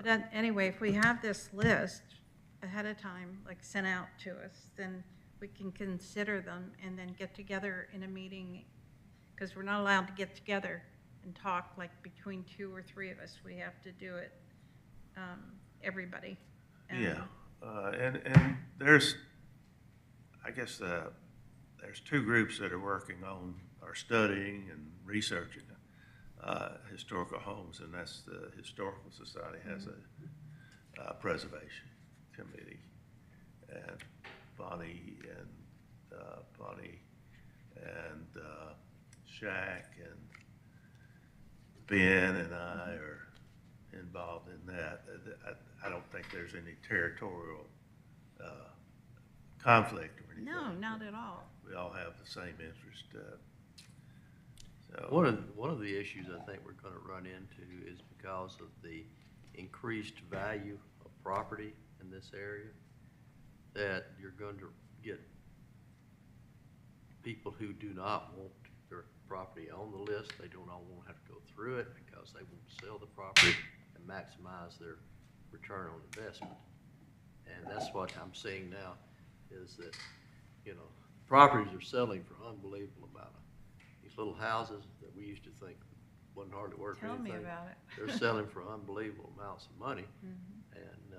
But anyway, if we have this list, ahead of time, like sent out to us, then we can consider them and then get together in a meeting, because we're not allowed to get together and talk like between 2 or 3 of us. We have to do it, everybody. Yeah, and there's, I guess, there's 2 groups that are working on, or studying and researching historical homes, and that's the Historical Society has a preservation committee, and Bonnie and Shaq and Ben and I are involved in that. I don't think there's any territorial conflict or anything. No, not at all. We all have the same interest. So One of the issues I think we're gonna run into is because of the increased value of property in this area, that you're going to get people who do not want their property on the list. They don't all want to have to go through it because they want to sell the property and maximize their return on investment. And that's what I'm seeing now, is that, you know, properties are selling for unbelievable amount of, these little houses that we used to think wasn't hardly worth Tell anything. me about it. They're selling for unbelievable amounts of money. And,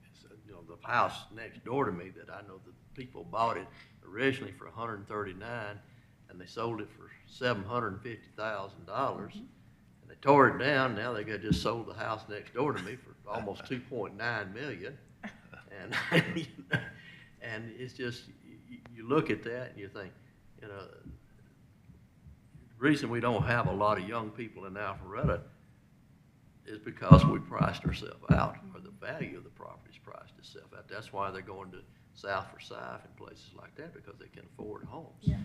it's, you know, the house next door to me that I know the people bought it originally for $139, and they sold it for $750,000. And they tore it down. Now they just sold the house next door to me for almost $2.9 million. And, and it's just, you look at that and you think, you know, the reason we don't have a lot of young people in Alpharetta is because we priced ourselves out, or the value of the property's priced itself out. That's why they're going to South Forsyth and places like that, because they can afford homes. Yeah.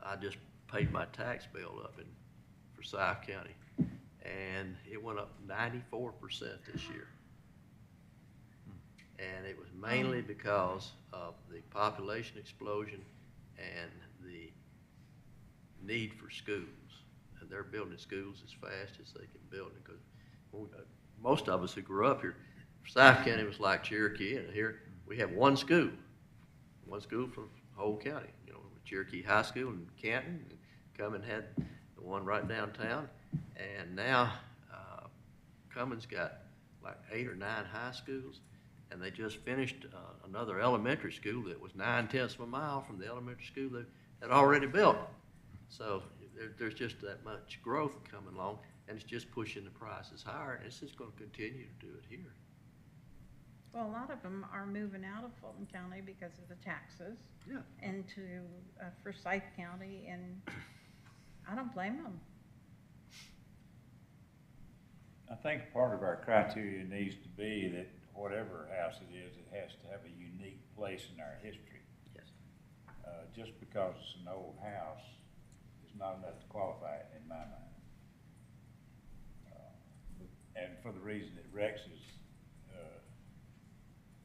I just paid my tax bill up in Forsyth County, and it went up 94% this year. And it was mainly because of the population explosion and the need for schools. And they're building schools as fast as they can build it, because most of us who grew up here, Forsyth County was like Cherokee, and here we have one school for the whole county. You know, Cherokee High School in Canton, and Cumming had the one right downtown, and now Cumming's got like 8 or 9 high schools, and they just finished another elementary school that was 9/10 of a mile from the elementary school that had already built. So there's just that much growth coming along, and it's just pushing the prices higher, and it's just going to continue to do it here. Well, a lot of them are moving out of Fulton County because of the taxes. Yeah. Into Forsyth County, and I don't blame them. I think part of our criteria needs to be that whatever house it is, it has to have a unique place in our history. Yes. Just because it's an old house is not enough to qualify it in my mind. And for the reason that Rex is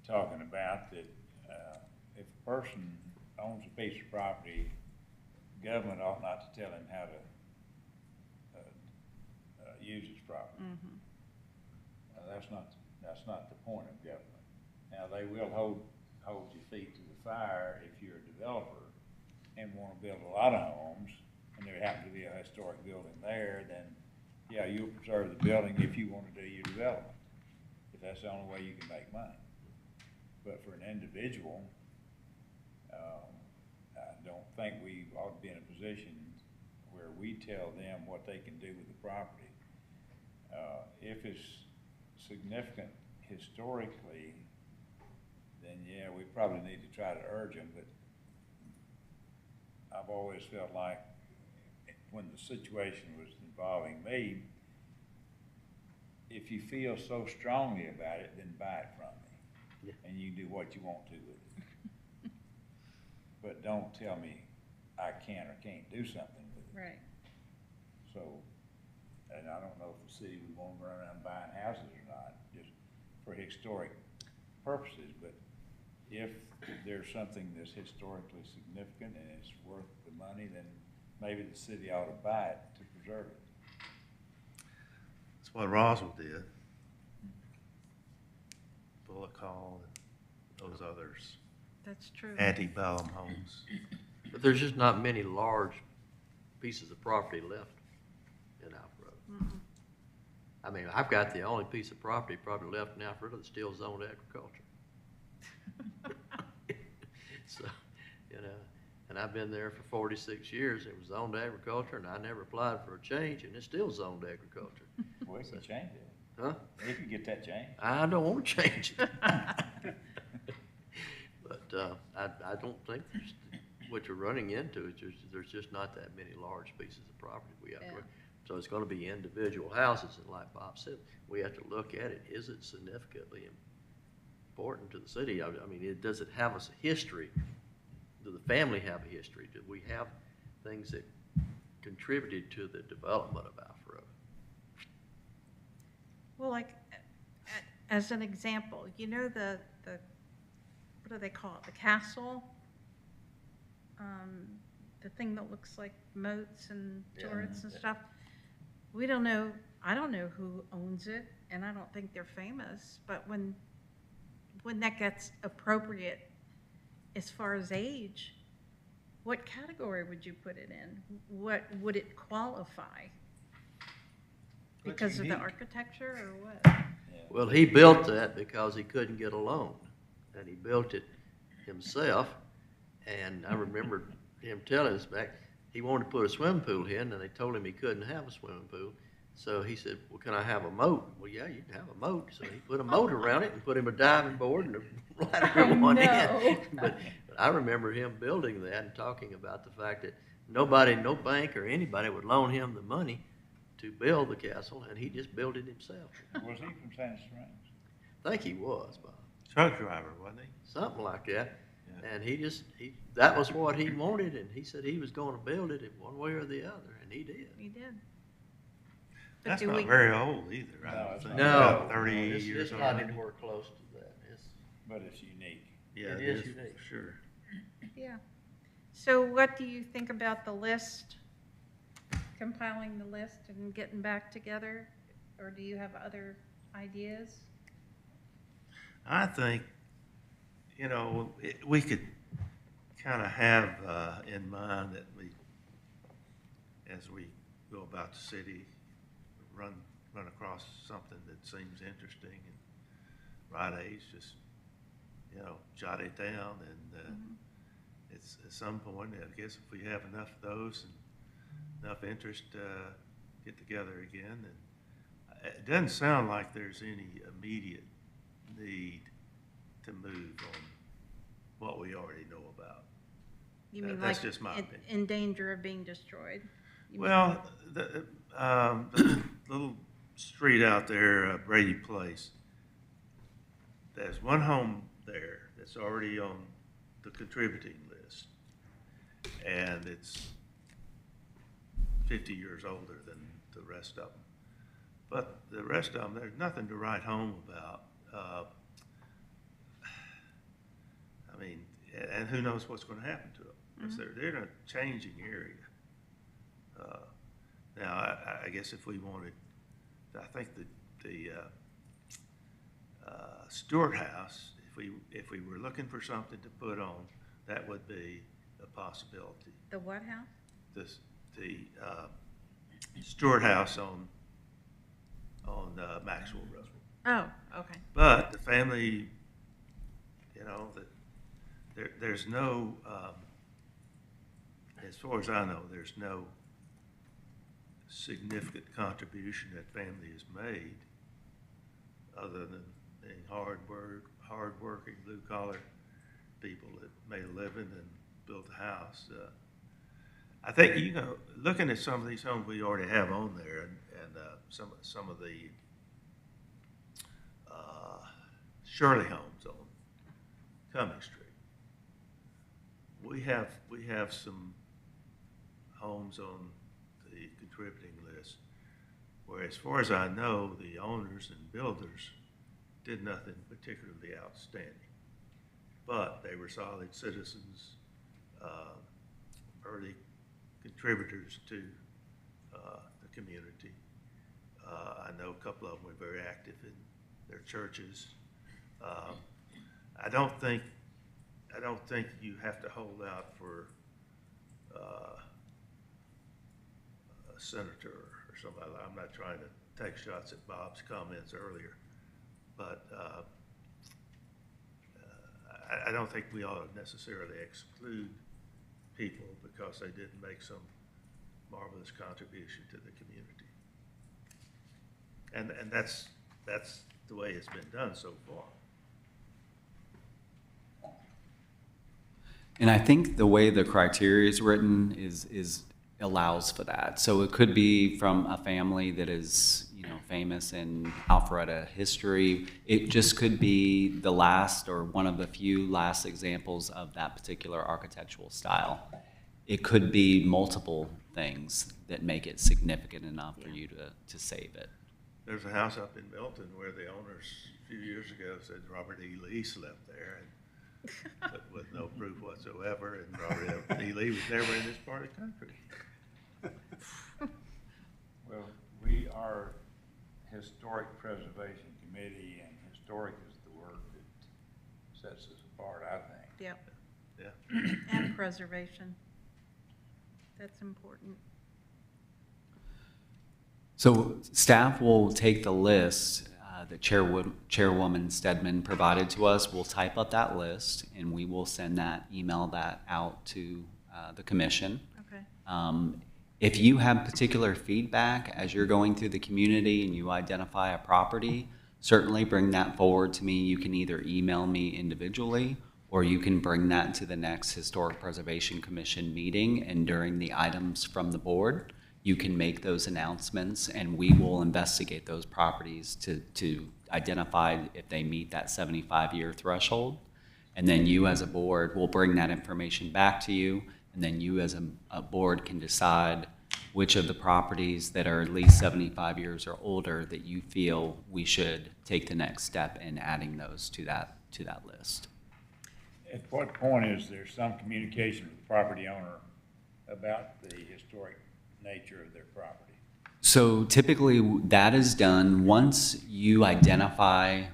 talking about, that if a person owns a piece of property, government ought not to tell him how to use his property. That's not the point of government. Now, they will hold your feet to the fire if you're a developer and want to build a lot of homes, and there happens to be a historic building there, then, yeah, you'll preserve the building if you want to do your development, if that's the only way you can make money. But for an individual, I don't think we ought to be in a position where we tell them what they can do with the property. If it's significant historically, then yeah, we probably need to try to urge them, but I've always felt like when the situation was involving me, if you feel so strongly about it, then buy it from me. Yeah. And you can do what you want to with it. But don't tell me I can or can't do something with it. Right. So, and I don't know if the city would want to run around buying houses or not, just for historic purposes, but if there's something that's historically significant and it's worth the money, then maybe the city ought to buy it to preserve it. that's what Roswell did. Bullock Hall, those others, That's true. antebellum homes. But there's just not many large pieces of property left in Alpharetta. I mean, I've got the only piece of property probably left in Alpharetta that's still zoned agriculture. So, you know, and I've been there for 46 years. It was zoned agriculture, and I never applied for a change, and it's still zoned agriculture. We can change it. Huh? We can get that changed. I don't want to change it. But I don't think there's, what you're running into is there's just not that many large pieces of property we have to. Yeah. So it's going to be individual houses, and like Bob said, we have to look at it. Is it significantly important to the city? I mean, does it have a history? Do the family have a history? Do we have things that contributed to the development of Alpharetta? Well, like, as an example, you know the what do they call it, the castle? The thing that looks like moats and turrets and stuff? We don't know, I don't know who owns it, and I don't think they're famous, but when that gets appropriate as far as age, what category would you put it in? What would it qualify? Because of the architecture or what? Well, he built that because he couldn't get a loan, and he built it himself. And I remember him telling us back, he wanted to put a swimming pool in, and they told him he couldn't have a swimming pool. So he said, well, can I have a moat? Well, yeah, you can have a moat. So he put a moat around it and put him a diving board and a ladder on in. But I remember him building that and talking about the fact that nobody, no bank or anybody would loan him the money to build the castle, and he just built it himself. Was he from Sand Springs? I think he was, Bob. Truck driver, wasn't he? Something like that. Yeah. And that was what he wanted, and he said he was gonna build it in one way or the other, and he did. We did. But That's do not we- very old either, I No, don't it's think. not. About 30 it's years old. not anywhere close to that. But it's unique. Yeah, it it is is, unique. for sure. Yeah. So what do you think about the list, compiling the list and getting back together? Or do you have other ideas? I think, we could kind of have in mind that as we go about the city, run across something that seems interesting and right age, just, jot it down and it's at some point, I guess if we have enough of those and enough interest, get together again. And it doesn't sound like there's any immediate need to move on what we already know about. You mean That's like just my in- opinion. in danger of being destroyed? You mean- Well, the little street out there, Brady Place, there's one home there that's already on the contributing list. And it's 50 years older than the rest of them. But the rest of them, there's nothing to write home about. I mean, and who knows what's going to happen to them? Because they're in a changing area. Now, I guess if we wanted, I think the Stewart House, if we were looking for something to put on, that would be a possibility. The what house? The Stewart House on Maxwell Road. Oh, okay. But the family, there's no, as far as I know, there's no significant contribution that family has made other than being hard-working, blue-collar people that made a living and built a house. I think, looking at some of these homes we already have on there and some of the Shirley homes on Cumming Street, we have some homes on the contributing list where, as far as I know, the owners and builders did nothing particularly outstanding. But they were solid citizens, early contributors to the community. I know a couple of them were very active in their churches. I don't think you have to hold out for a senator or somebody. I'm not trying to take shots at Bob's comments earlier, but I don't think we ought to necessarily exclude people because they didn't make some marvelous contribution to the community. And that's the way it's been done so far. And I think the way the criteria is written is allows for that. So it could be from a family that is, famous in Alpharetta history. It just could be the last or one of the few last examples of that particular architectural style. It could be multiple things that make it significant enough for you to save it. There's a house up in Milton where the owners a few years ago said Robert E. Lee slept there, and but with no proof whatsoever, and Robert E. Lee was never in this part of the country. Well, we are Historic Preservation Committee, and historic is the word that sets us apart, I think. Yep, Yeah. and preservation. That's important. So staff will take the list that Chairwoman Stedman provided to us. We'll type up that list, and we will email that out to the commission. Okay. If you have particular feedback as you're going through the community and you identify a property, certainly bring that forward to me. You can either email me individually, or you can bring that to the next Historic Preservation Commission meeting, and during the items from the board, you can make those announcements, and we will investigate those properties to identify if they meet that 75-year threshold. And then you as a board will bring that information back to you, and then you as a board can decide which of the properties that are at least 75 years or older that you feel we should take the next step in adding those to that list. At what point is there some communication with the property owner about the historic nature of their property? So typically that is done once you identify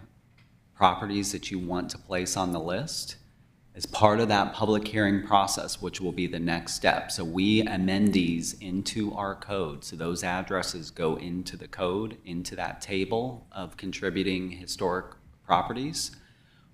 properties that you want to place on the list as part of that public hearing process, which will be the next step. So we amend these into our code. So those addresses go into the code, into that table of contributing historic properties.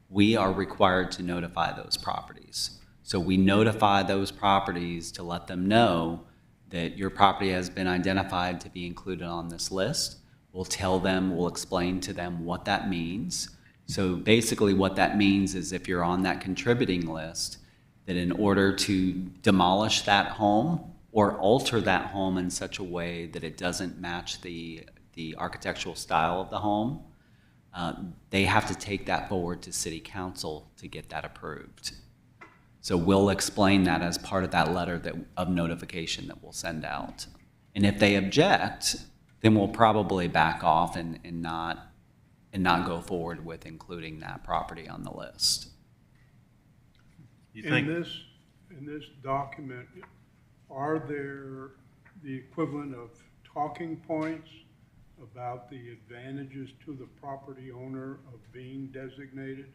We are required to notify those properties. So we notify those properties to let them know that your property has been identified to be included on this list. We'll tell them, we'll explain to them what that means. So basically what that means is if you're on that contributing list, that in order to demolish that home or alter that home in such a way that it doesn't match the architectural style of the home, they have to take that forward to City Council to get that approved. So we'll explain that as part of that letter of notification that we'll send out. And if they object, then we'll probably back off and not go forward with including that property on the list. You think? In this document, are there the equivalent of talking points about the advantages to the property owner of being designated?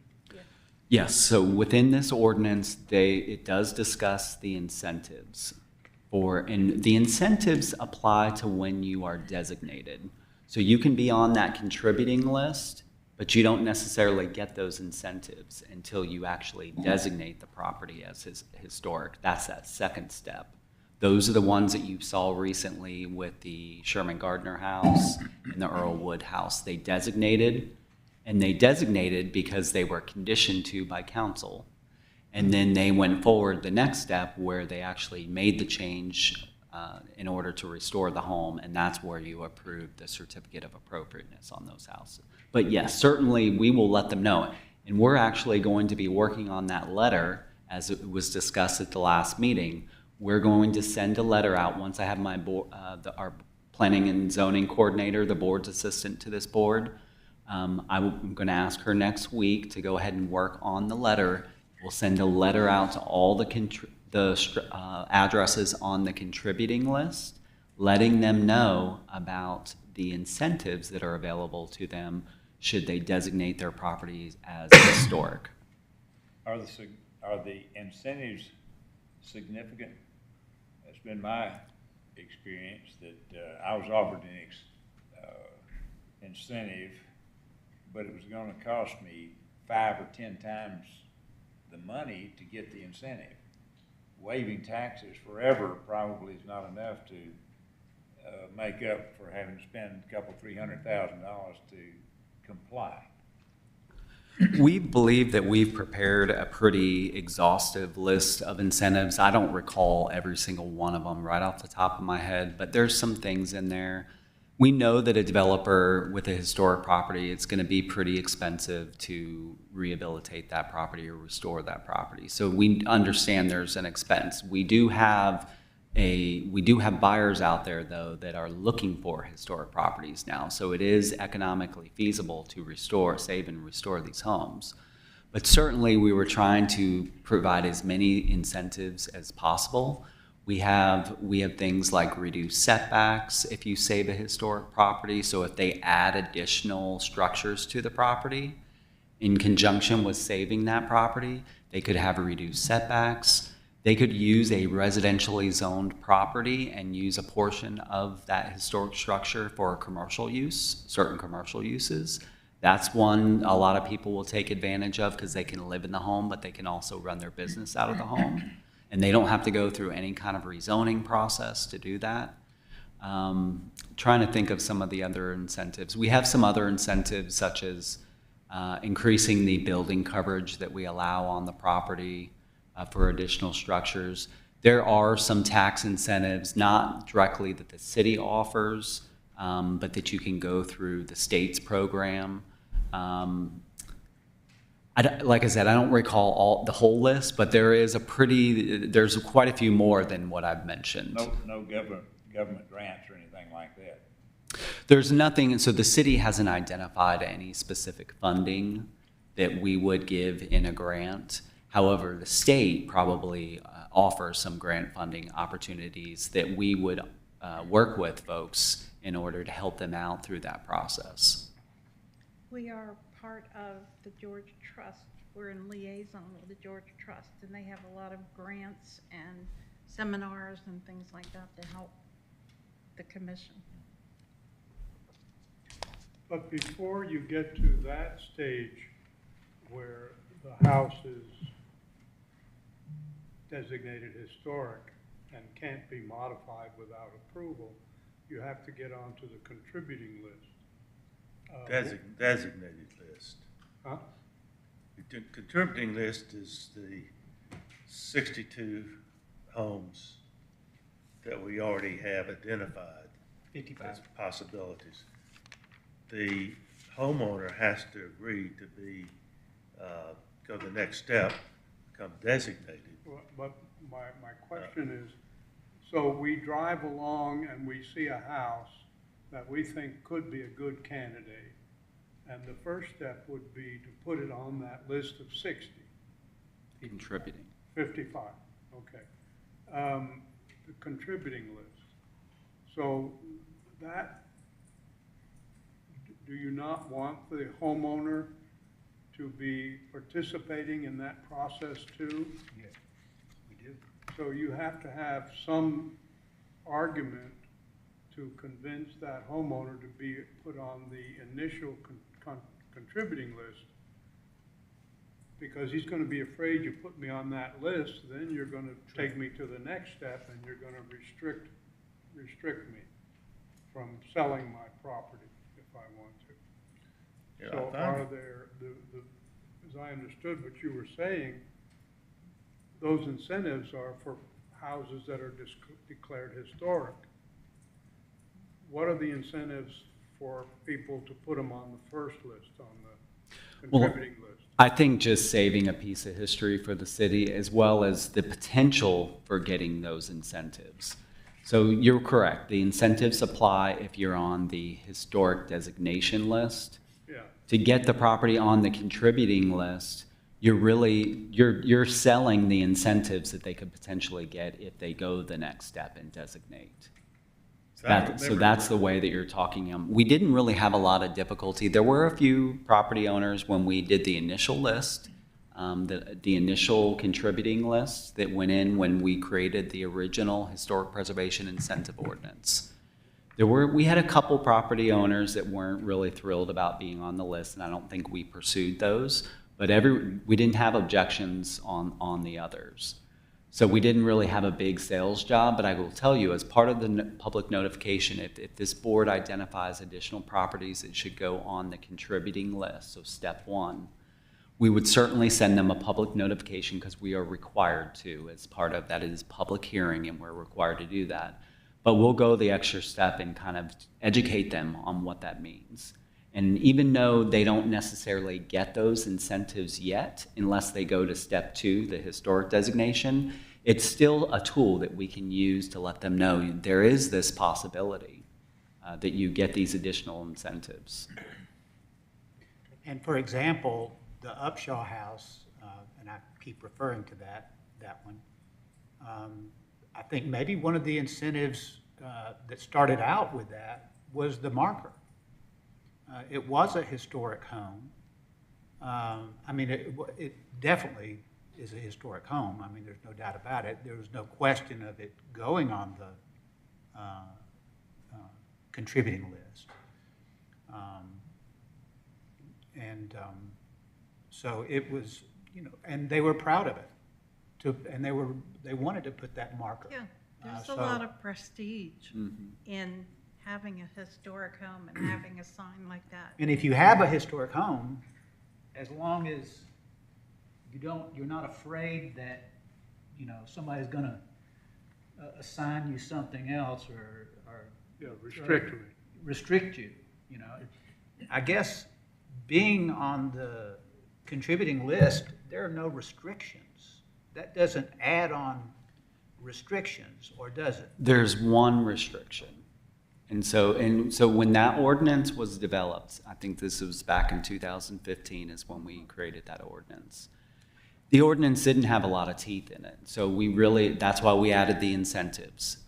Yes, so within this ordinance, it does discuss the incentives and the incentives apply to when you are designated. So you can be on that contributing list, but you don't necessarily get those incentives until you actually designate the property as historic. That's that second step. Those are the ones that you saw recently with the Sherman Gardner House and the Earl Wood House. They designated because they were conditioned to by council. And then they went forward the next step where they actually made the change in order to restore the home, and that's where you approved the certificate of appropriateness on those houses. But yes, certainly we will let them know. And we're actually going to be working on that letter as it was discussed at the last meeting. We're going to send a letter out once I have my our planning and zoning coordinator, the board's assistant to this board. I'm going to ask her next week to go ahead and work on the letter. We'll send a letter out to all the addresses on the contributing list, letting them know about the incentives that are available to them should they designate their properties as historic. are the incentives significant? That's been my experience, that I was offered an incentive, but it was gonna cost me 5 or 10 times the money to get the incentive. Waiving taxes forever probably is not enough to make up for having to spend a couple, $300,000 to comply. We believe that we've prepared a pretty exhaustive list of incentives. I don't recall every single one of them right off the top of my head, but there's some things in there. We know that a developer with a historic property, it's going to be pretty expensive to rehabilitate that property or restore that property. So we understand there's an expense. We do have buyers out there, though, that are looking for historic properties now. So it is economically feasible to save and restore these homes. But certainly we were trying to provide as many incentives as possible. We have things like reduced setbacks if you save a historic property. So if they add additional structures to the property in conjunction with saving that property, they could have reduced setbacks. They could use a residentially zoned property and use a portion of that historic structure for commercial use, certain commercial uses. That's one a lot of people will take advantage of because they can live in the home, but they can also run their business out of the home. And they don't have to go through any kind of rezoning process to do that. Trying to think of some of the other incentives. We have some other incentives such as increasing the building coverage that we allow on the property for additional structures. There are some tax incentives, not directly that the city offers, but that you can go through the state's program. Like I said, I don't recall the whole list, but there's quite a few more than what I've mentioned. No government grants or anything like that? There's nothing, and so the city hasn't identified any specific funding that we would give in a grant. However, the state probably offers some grant funding opportunities that we would work with folks in order to help them out through that process. We are part of the Georgia Trust. We're in liaison with the Georgia Trust, and they have a lot of grants and seminars and things like that to help the commission. But before you get to that stage where the house is designated historic and can't be modified without approval, you have to get onto the contributing list. Designated list. Huh? The contributing list is the 62 homes that we already have identified as possibilities. The homeowner has to agree to be, go the next step, become designated. But my question is, so we drive along and we see a house that we think could be a good candidate, and the first step would be to put it on that list of 60. Contributing. 55, okay. The contributing list. So that, do you not want the homeowner to be participating in that process too? Yes, we do. So you have to have some argument to convince that homeowner to be put on the initial contributing list, because he's going to be afraid you put me on that list, then you're going to take me to the next step and you're going to restrict me from selling my property if I want to. Yeah, So I found are there, as I understood what you were saying, those incentives are for houses that are declared historic. What are the incentives for people to put them on the first list, on the contributing list? I think just saving a piece of history for the city, as well as the potential for getting those incentives. So you're correct. The incentives apply if you're on the historic designation list. Yeah. To get the property on the contributing list, you're selling the incentives that they could potentially get if they go the next step and designate. So that's the way that you're talking. We didn't really have a lot of difficulty. There were a few property owners when we did the initial list the initial contributing list that went in when we created the original Historic Preservation Incentive Ordinance. We had a couple property owners that weren't really thrilled about being on the list, and I don't think we pursued those, but we didn't have objections on the others. So we didn't really have a big sales job, but I will tell you, as part of the public notification, if this board identifies additional properties that should go on the contributing list, so step one, we would certainly send them a public notification because we are required to, as part of that is public hearing, and we're required to do that. But we'll go the extra step and kind of educate them on what that means. And even though they don't necessarily get those incentives yet, unless they go to step 2, the historic designation, it's still a tool that we can use to let them know there is this possibility that you get these additional incentives. And for example, the Upshaw House, and I keep referring to that one, I think maybe one of the incentives that started out with that was the marker. It was a historic home. I mean, it definitely is a historic home. I mean, there's no doubt about it. There was no question of it going on the contributing list. So it was, and they were proud of it. And they wanted to put that marker. Yeah, there's a So- lot of prestige in having a historic home and having a sign like that. And if you have a historic home, as long as you're not afraid that, somebody's gonna assign you something else or Yeah, restricted. restrict you, I guess being on the contributing list, there are no restrictions. That doesn't add on restrictions, or does it? There's one restriction. And so when that ordinance was developed, I think this was back in 2015 is when we created that ordinance. The ordinance didn't have a lot of teeth in it. So that's why we added the incentives.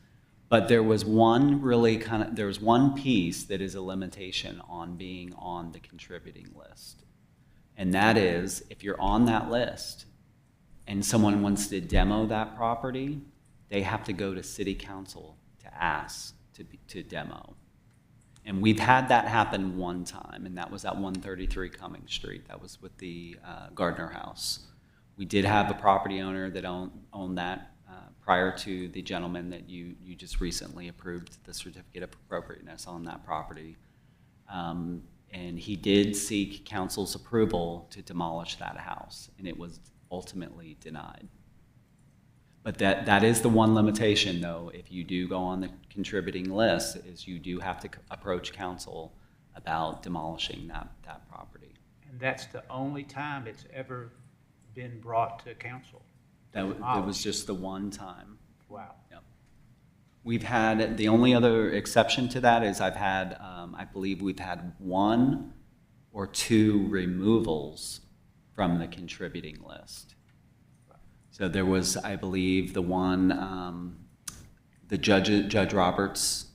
But there was one piece that is a limitation on being on the contributing list. And that is, if you're on that list and someone wants to demo that property, they have to go to city council to ask to demo. And we've had that happen one time, and that was at 133 Cummings Street. That was with the Gardner House. We did have a property owner that owned that prior to the gentleman that you just recently approved the certificate of appropriateness on that property. And he did seek council's approval to demolish that house, and it was ultimately denied. But that is the one limitation, though, if you do go on the contributing list, is you do have to approach council about demolishing that property. And that's the only time it's ever been brought to council. That was just the one time. Wow. Yep. We've had, the only other exception to that is I believe we've had 1 or 2 removals from the contributing list. So there was, I believe, the one, the Judge Roberts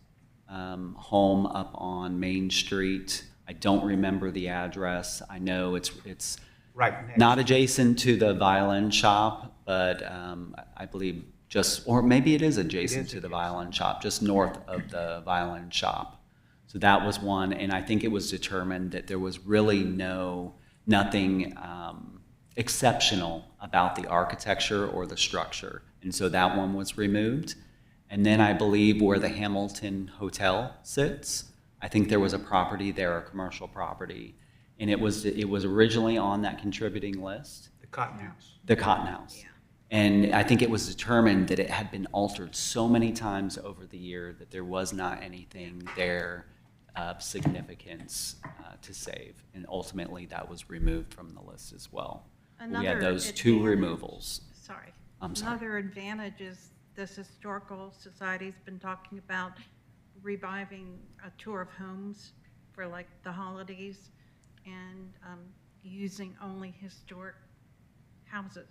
home up on Main Street. I don't remember the address. I know it's Right next. not adjacent to the violin shop, but I believe or maybe it is adjacent to the violin shop, just north of the violin shop. So that was one, and I think it was determined that there was really nothing exceptional about the architecture or the structure. And so that one was removed. And then I believe where the Hamilton Hotel sits, I think there was a property there, a commercial property. And it was originally on that contributing list. The Cotton House. The Cotton House. Yeah. And I think it was determined that it had been altered so many times over the year that there was not anything there of significance to save. And ultimately, that was removed from the list as well. We had those 2 removals. Sorry. I'm sorry. Another advantage is this Historical Society's been talking about reviving a tour of homes for like the holidays and using only historic houses.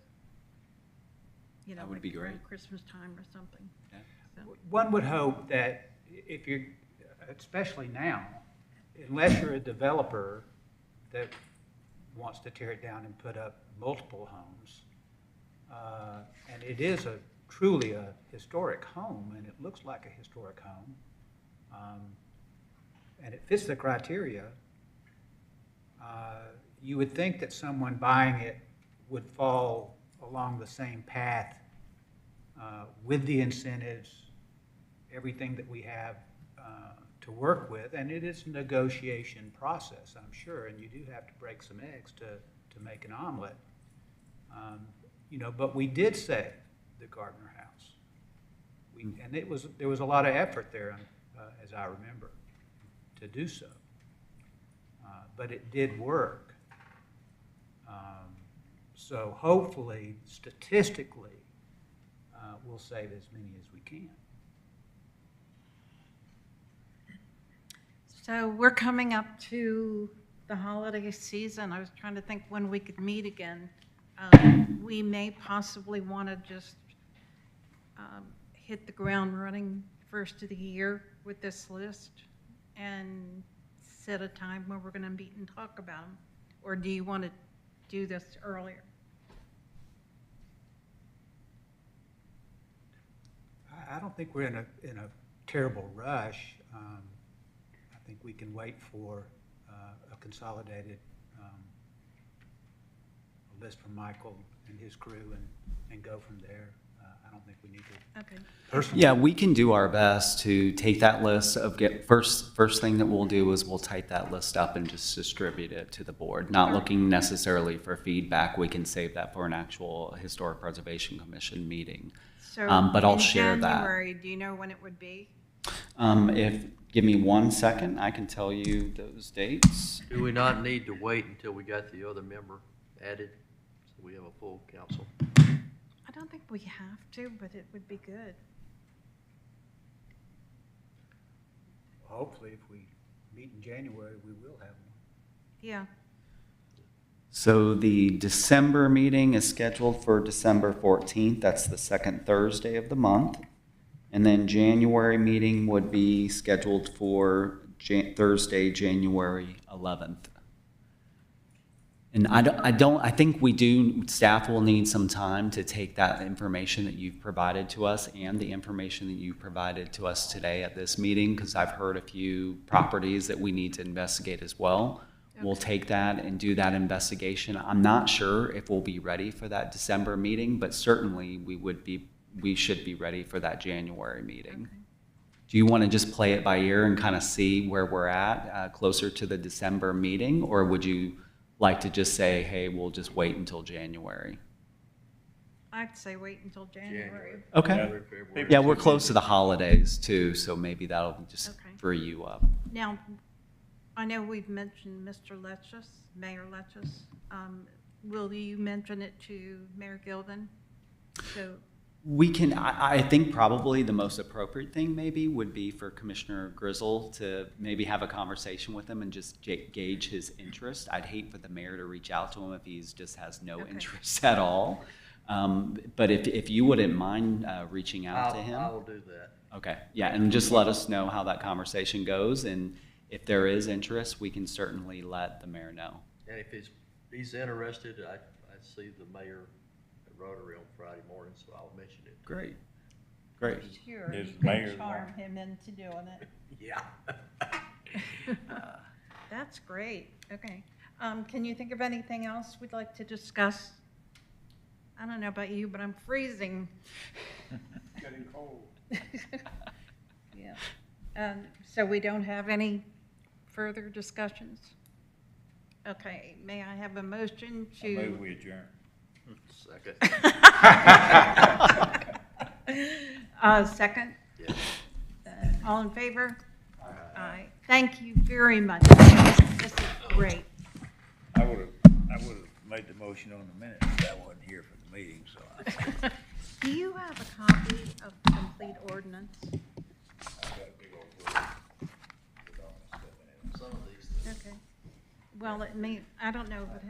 That would like be around great. Christmas time or something. Yeah. So, One would hope that if especially now, unless you're a developer that wants to tear it down and put up multiple homes. And it is truly a historic home, and it looks like a historic home. And it fits the criteria. You would think that someone buying it would fall along the same path with the incentives, everything that we have to work with, and it is a negotiation process, I'm sure, and you do have to break some eggs to make an omelet. But we did save the Gardner House. And there was a lot of effort there, as I remember, to do so. But it did work. So hopefully, statistically, we'll save as many as we can. So we're coming up to the holiday season. I was trying to think when we could meet again. We may possibly want to just hit the ground running first of the year with this list and set a time where we're going to meet and talk about them. Or do you want to do this earlier? I don't think we're in a terrible rush. I think we can wait for a consolidated list from Michael and his crew and go from there. I don't think we need to. Okay. Personally, Yeah, we can do our best to take that list of first thing that we'll do is we'll type that list up and just distribute it to the board. Not looking necessarily for feedback. We can save that for an actual Historic Preservation Commission meeting. So But I'll in share that. January, do you know when it would be? Give me 1 second, I can tell you those dates. Do we not need to wait until we got the other member added, so we have a full council? I don't think we have to, but it would be good. hopefully, if we meet in January, we will have one. Yeah. So the December meeting is scheduled for December 14th. That's the second Thursday of the month. And then January meeting would be scheduled for Thursday, January 11th. And I think staff will need some time to take that information that you've provided to us and the information that you provided to us today at this meeting, because I've heard a few properties that we need to investigate as well. Okay. We'll take that and do that investigation. I'm not sure if we'll be ready for that December meeting, but certainly we should be ready for that January meeting. Okay. Do you want to just play it by ear and kind of see where we're at closer to the December meeting, or would you like to just say, hey, we'll just wait until January? I'd say wait until January. Okay. Yeah, we're close to the holidays too, so maybe that'll just free you up. Now, I know we've mentioned Mr. Letchus, Mayor Letchus. Will you mention it to Mayor Gilden? So we can, I think probably the most appropriate thing maybe would be for Commissioner Grizzle to maybe have a conversation with him and just gauge his interest. I'd hate for the mayor to reach out to him if he just has no interest at all. But if you wouldn't mind reaching out to him. I will do that. Okay, yeah, and just let us know how that conversation goes, and if there is interest, we can certainly let the mayor know. And if he's interested, I see the mayor at Rotary on Friday morning, so I'll mention it. Great. sure, Is you Mayor can charm him into doing it. Yeah. That's great. Okay. Can you think of anything else we'd like to discuss? I don't know about you, but I'm freezing. Getting cold. Yeah. So we don't have any further discussions? Okay, may I have a motion I move to? we adjourn. Second. Second? Yeah. All in favor? Aye. Thank you very much. This is great. I would have made the motion on the minutes, but I wasn't here for the meeting, so. Do you have a copy of the complete ordinance? I've got a big old book with all my stuff in it. Some of these things. Okay. Well, I don't know if it